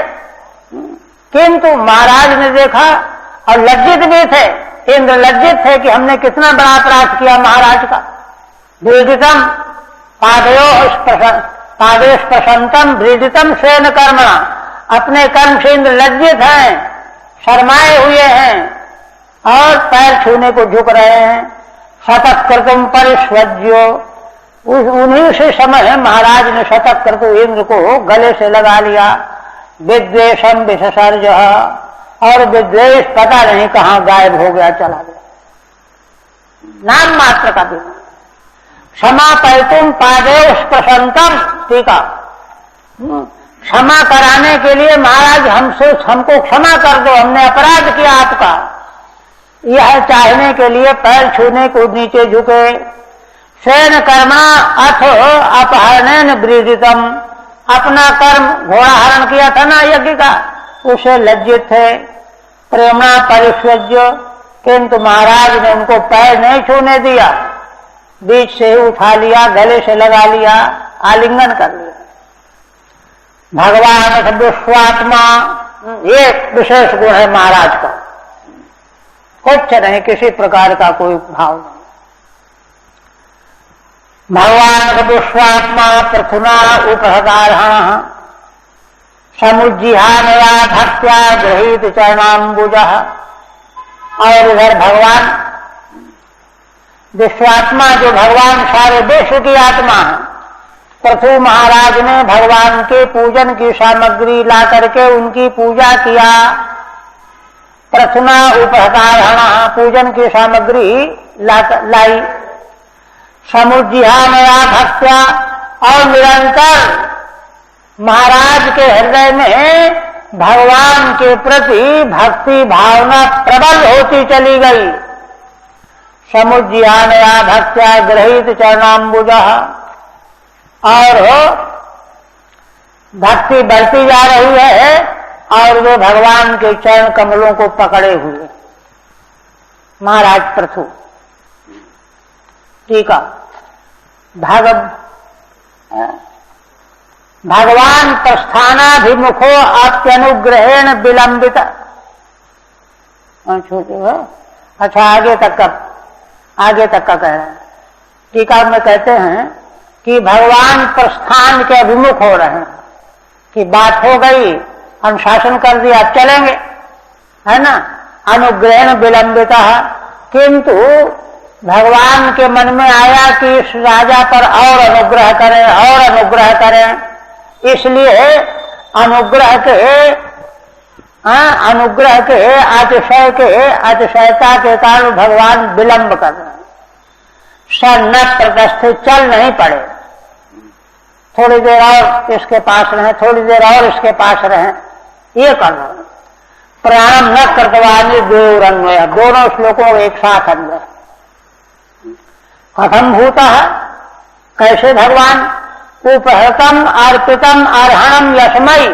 किंतु महाराज ने देखा और लज्जित भी थे। इंद्र लज्जित थे कि हमने कितना बड़ा अपराध किया महाराज का। व्रीडितम पादेश प्रसन्नतम व्रीडितम स्वेन कर्मणा, अपने कर्म से इंद्र लज्जित हैं, शर्माए हुए हैं और पैर छूने को झुक रहे हैं। शतक्रतुम परिस्वज्यो, उन्हीं से समय महाराज ने शतक्रतु इंद्र को गले से लगा लिया। विद्वेषम विससर्ज, और विद्वेष पता नहीं कहां गायब हो गया, चला गया, नाम मात्र का भी। क्षमा पैतुम पादेव प्रसन्नतम, टीका, क्षमा कराने के लिए महाराज हमको क्षमा कर दो, हमने अपराध किया आपका, यह चाहने के लिए पैर छूने को नीचे झुके। स्वेन कर्मा अथ अपहरणेन व्रीडितम, अपना कर्म घोड़ा हरण किया था ना यज्ञ का, उसे लज्जित थे। प्रेमणा परिस्वज्य, किंतु महाराज ने उनको पैर नहीं छूने दिया, बीच से ही उठा लिया, गले से लगा लिया, आलिंगन कर लिया। भगवान विश्वात्मा, ये विशेष गुण है महाराज का, कुछ नहीं, किसी प्रकार का कोई भाव नहीं। भगवान विश्वात्मा पृथुना उपहदारहण, समुज्जिहानया भक्त्या गृहीत चरणाम्बुज। और इधर भगवान विश्वात्मा, जो भगवान सारे विश्व की आत्मा है, पृथु महाराज ने भगवान के पूजन की सामग्री ला करके उनकी पूजा किया। प्रथमा उपहतारणा, पूजन की सामग्री लाई। समुज्जिहानया भक्त्या, और निरंतर महाराज के हृदय में भगवान के प्रति भक्ति भावना प्रबल होती चली गई। समुज्जिहानया भक्त्या गृहीत चरणाम्बुजा, और भक्ति बढ़ती जा रही है और वे भगवान के चरण कमलों को पकड़े हुए महाराज प्रथु। ठीक है, भगवान प्रस्थानाभिमुखो अत्यनुग्रहेण विलंबित। अच्छा, आगे तक का कह रहे हैं। टीका में कहते हैं कि भगवान प्रस्थान के अभिमुख हो रहे हैं, कि बात हो गई, अनुशासन कर दिया, अब चलेंगे, है ना। अनुग्रहेण विलंबिता, किंतु भगवान के मन में आया कि इस राजा पर और अनुग्रह करें, और अनुग्रह करें, इसलिए अनुग्रह के अतिशयता के कारण भगवान विलंब कर रहे हैं। न प्रतस्थित, चल नहीं पड़े, थोड़ी देर और इसके पास रहें, थोड़ी देर और इसके पास रहें, ये करना। प्राणम न कर्तवानी देवरन्वय, दोनों श्लोकों को एक साथ अन्वय। कथम भूता है, कैसे भगवान। उपहृतम अर्पितम अर्हणम यशमय,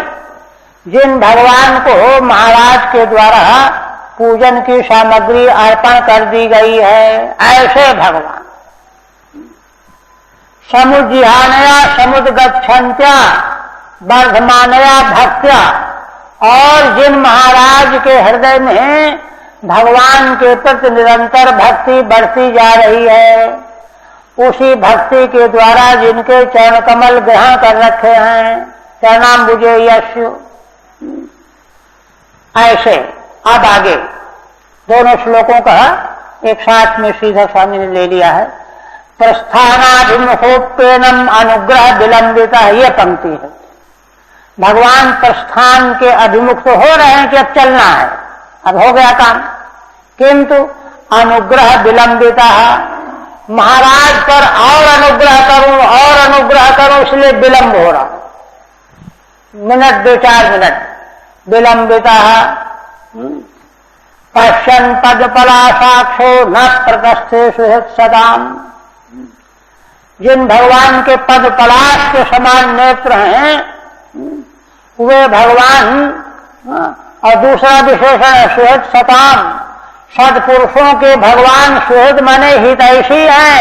जिन भगवान को महाराज के द्वारा पूजन की सामग्री अर्पण कर दी गई है, ऐसे भगवान। समुज्जिहानया समुद्गच्छन्त्या वर्धमानया भक्त्या, और जिन महाराज के हृदय में भगवान के प्रति निरंतर भक्ति बढ़ती जा रही है, उसी भक्ति के द्वारा जिनके चरण कमल ग्रहण कर रखे हैं, चरणाम्बुजे यस्यु, ऐसे। अब आगे दोनों श्लोकों का एक साथ में सीधा स्वामी ने ले लिया है। प्रस्थानाभिमुखोपेनम अनुग्रह विलंबिता, ये पंक्ति है। भगवान प्रस्थान के अभिमुख तो हो रहे हैं कि अब चलना है, अब हो गया काम, किंतु अनुग्रह विलंबिता, महाराज पर और अनुग्रह करूं इसलिए विलंब हो रहा, मिनट 2-4 मिनट विलंबिता। पश्यन् पदपलाशाक्षो न प्रतस्थे सुहृत् सदाम, जिन भगवान के पद पलाश के समान नेत्र हैं वे भगवान, और दूसरा विशेषण है सुहृत् सताम, सत्पुरुषों के भगवान सुहृद माने हितैषी हैं।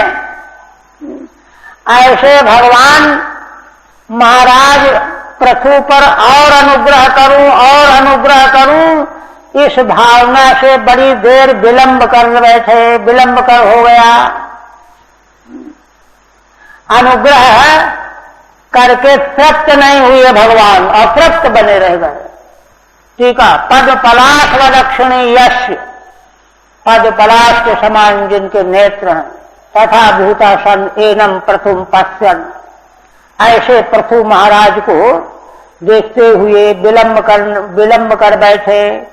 ऐसे भगवान महाराज पृथ्वी पर और अनुग्रह करूं, इस भावना से बड़ी देर विलंब कर रहे थे, विलंब कर हो गया। अनुग्रह करके तृप्त नहीं हुए भगवान, अतृप्त बने रह गए। ठीक है, पद पलाश व दक्षिणी यश, पद पलाश के समान जिनके नेत्र हैं, तथा भूता सन एनम प्रथुम पश्यन्, ऐसे पृथु महाराज को देखते हुए विलंब कर बैठे।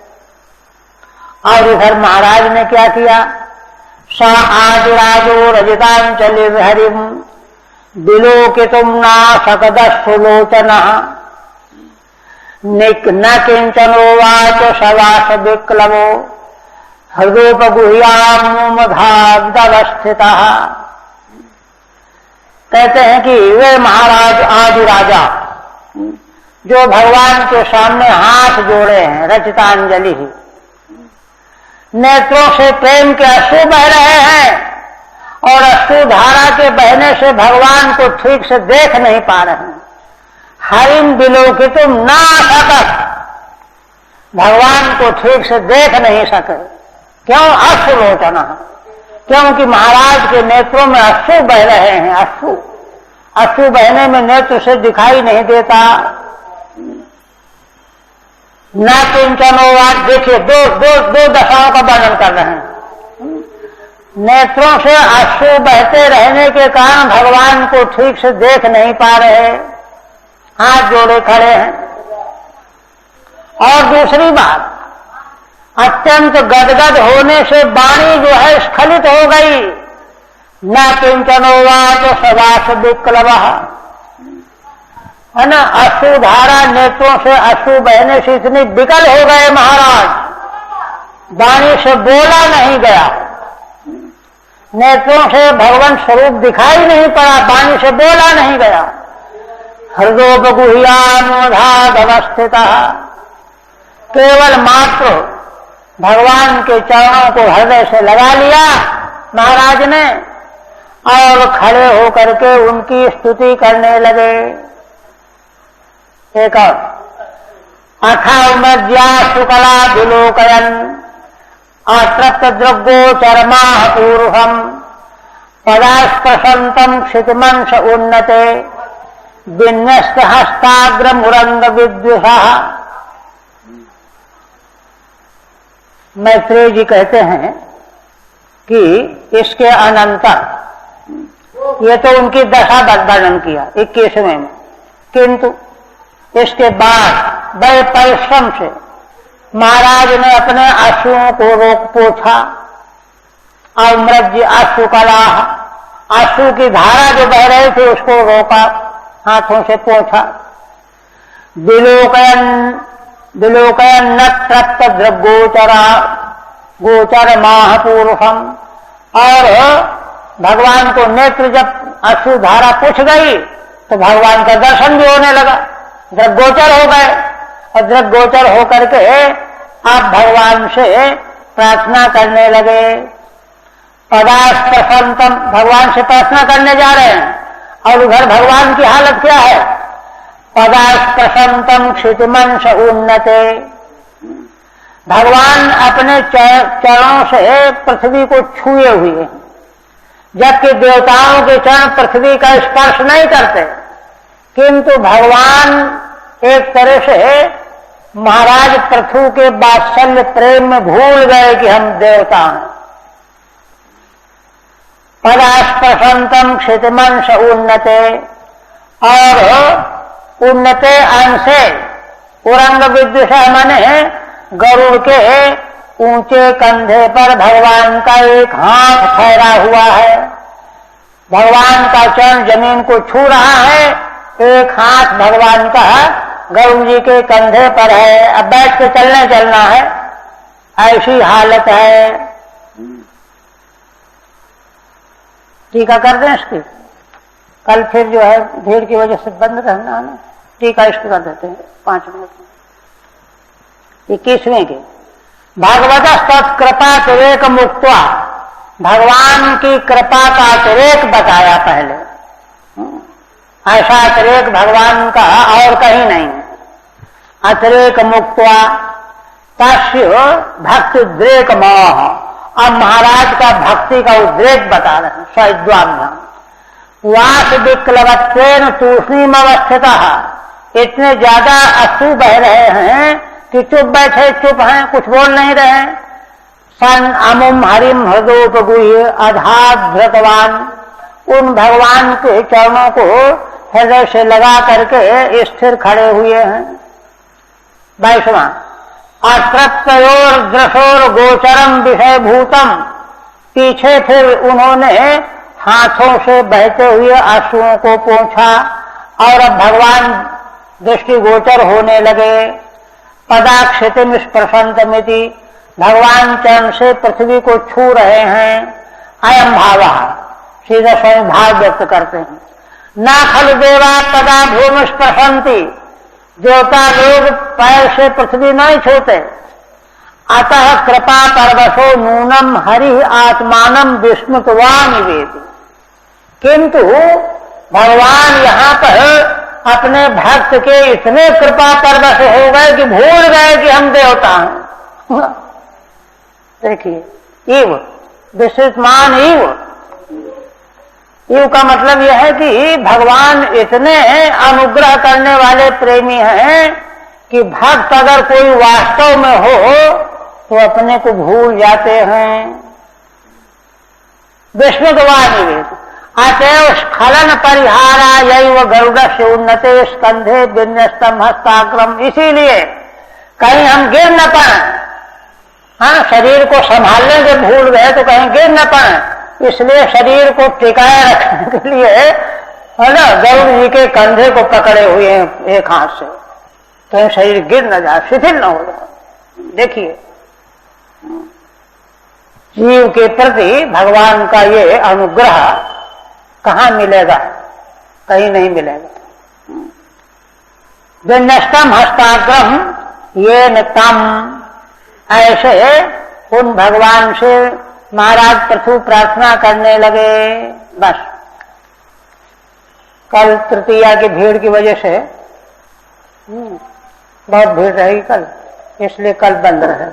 और इधर महाराज ने क्या किया, सा आदिराजो रजितांचलि हरिम विलोकितुम ना सकदस्सुलोचना, न किंचनोवाच सवास विक्लवो हृदोपगुह्यामुमधावस्थिता। कहते हैं कि वे महाराज आदि राजा जो भगवान के सामने हाथ जोड़े हैं, रचितांजलि ही, नेत्रों से प्रेम के अश्रु बह रहे हैं, और अश्रु धारा के बहने से भगवान को ठीक से देख नहीं पा रहे हैं। हरिम विलोकितुम ना सकत, भगवान को ठीक से देख नहीं सके। क्यों? अश्रुलोचना, क्योंकि महाराज के नेत्रों में अश्रु बह रहे हैं। अश्रु बहने में नेत्र से दिखाई नहीं देता। न किंचनोवाच, देखिए दो दशाओं का वर्णन कर रहे हैं। नेत्रों से अश्रु बहते रहने के कारण भगवान को ठीक से देख नहीं पा रहे, हाथ जोड़े खड़े हैं। और दूसरी बात, अत्यंत गदगद होने से वाणी जो है स्खलित हो गई। न किंचनोवाच सदास विक्लव, है ना, अश्रुधारा नेत्रों से अश्रु बहने से इतनी विकल हो गए महाराज, वाणी से बोला नहीं गया, नेत्रों से भगवान स्वरूप दिखाई नहीं पड़ा, वाणी से बोला नहीं गया। हृदयोपगुह्यानुधावस्थित, केवल मात्र भगवान के चरणों को हृदय से लगा लिया महाराज ने और खड़े होकर के उनकी स्तुति करने लगे। एक और अथाउमज्या शुक्ला विलोकयन अतृप्त द्रग्गोचरमाह पूर्वम पदास्प्रशंतम क्षितिमंश उन्नते विन्यस्त हस्ताग्र मुरंग विद्विषा। मैत्रेय जी कहते हैं कि इसके अनंतर ये तो उनकी दशा वर्णन किया 21वें में, किंतु इसके बाद बड़े परिश्रम से महाराज ने अपने अश्रुओं को रोक पोछा। अमृज अश्रुकला, अश्रु की धारा जो बह रही थी उसको रोका, हाथों से पोछा। विलोकयन न तृप्त द्रग्गोचरा गोचर महापूर्वम, और भगवान को नेत्र जब अश्रु धारा पूछ गई तो भगवान का दर्शन भी होने लगा, दृग्गोचर हो गए, और दृग्गोचर होकर के आप भगवान से प्रार्थना करने लगे। पदास्प्रशंतम, भगवान से प्रार्थना करने जा रहे हैं और उधर भगवान की हालत क्या है? पदास्प्रशंतम क्षितिमंश उन्नते, भगवान अपने चरणों से पृथ्वी को छुए हुए हैं, जबकि देवताओं के चरण पृथ्वी का स्पर्श नहीं करते, किंतु भगवान एक तरह से महाराज पृथु के वात्सल्य प्रेम में भूल गए कि हम देवता हैं। पदास्प्रशंतम क्षितिमंश उन्नते, और उन्नते अंशे उरंग विद्विषा माने गरुड़ के ऊंचे कंधे पर भगवान का एक हाथ ठहरा हुआ है, भगवान का चरण जमीन को छू रहा है, एक हाथ भगवान का गरुड़ जी के कंधे पर है। अब बैठ के चलना है, ऐसी हालत है। टीका कर दें इसकी, कल फिर जो है भीड़ की वजह से बंद रहना है ना, टीका इसकी कर देते हैं 5 मिनट में। 21वें के भागवत तत्कृपातिरेक मुक्त्वा, भगवान की कृपा का अतिरेक बताया पहले, ऐसा अतिरेक भगवान का और कहीं नहीं। अतिरेक मुक्त्वा तस्य भक्ति उद्रेक मोह, अब महाराज का भक्ति का उद्रेक बता रहे हैं। स्वद्वाभ्याम वास विक्लवत्वेन तूष्णीम अवस्थितः, इतने ज्यादा अश्रु बह रहे हैं कि चुप बैठे, चुप हैं, कुछ बोल नहीं रहे। सन अमुम हरिम हृदयोपगुह्य अधाधृतवान, उन भगवान के चरणों को हृदय से लगा करके स्थिर खड़े हुए हैं। 22वां अतृप्तयोर दृशोर गोचरम विषय भूतम, पीछे फिर उन्होंने हाथों से बहते हुए आंसुओं को पोंछा और अब भगवान दृष्टि गोचर होने लगे। पदाक्षितिम स्पर्शंतमिति, भगवान चरण से पृथ्वी को छू रहे हैं। अयम भाव, सीधा स्वयं भाव व्यक्त करते हैं। ना खलु देवा पदा भूमि स्पर्शंति, देवता लोग पैर से पृथ्वी नहीं छूते। अतः कृपा परवशो नूनम हरि आत्मानम विस्मृतवान निवेदि, किंतु भगवान यहाँ पर अपने भक्त के इतने कृपा परवश हो गए कि भूल गए कि हम देवता हैं। देखिए इव विश्रुतमान इव का मतलब यह है कि भगवान इतने अनुग्रह करने वाले प्रेमी हैं कि भक्त अगर कोई वास्तव में हो तो अपने को भूल जाते हैं। विस्मृतवान निवेद अतएव स्खलन परिहारा यैव गरुड़स्य उन्नते स्कंधे विन्यस्तम हस्ताग्रम, इसीलिए कहीं हम गिर न पाए, हाँ, शरीर को संभालने के भूल गए तो कहीं गिर न पाए, इसलिए शरीर को टिकाए रखने के लिए है ना, गरुड़ जी के कंधे को पकड़े हुए हैं एक हाथ से, कहीं शरीर गिर न जाए, शिथिल न हो जाए। देखिए, जीव के प्रति भगवान का ये अनुग्रह कहाँ मिलेगा? कहीं नहीं मिलेगा। विन्यस्तम हस्ताग्रम ये न तम, ऐसे उन भगवान से महाराज पृथु प्रार्थना करने लगे। बस कल तृतीया की भीड़ की वजह से बहुत भीड़ रहेगी कल, इसलिए कल बंद रहे।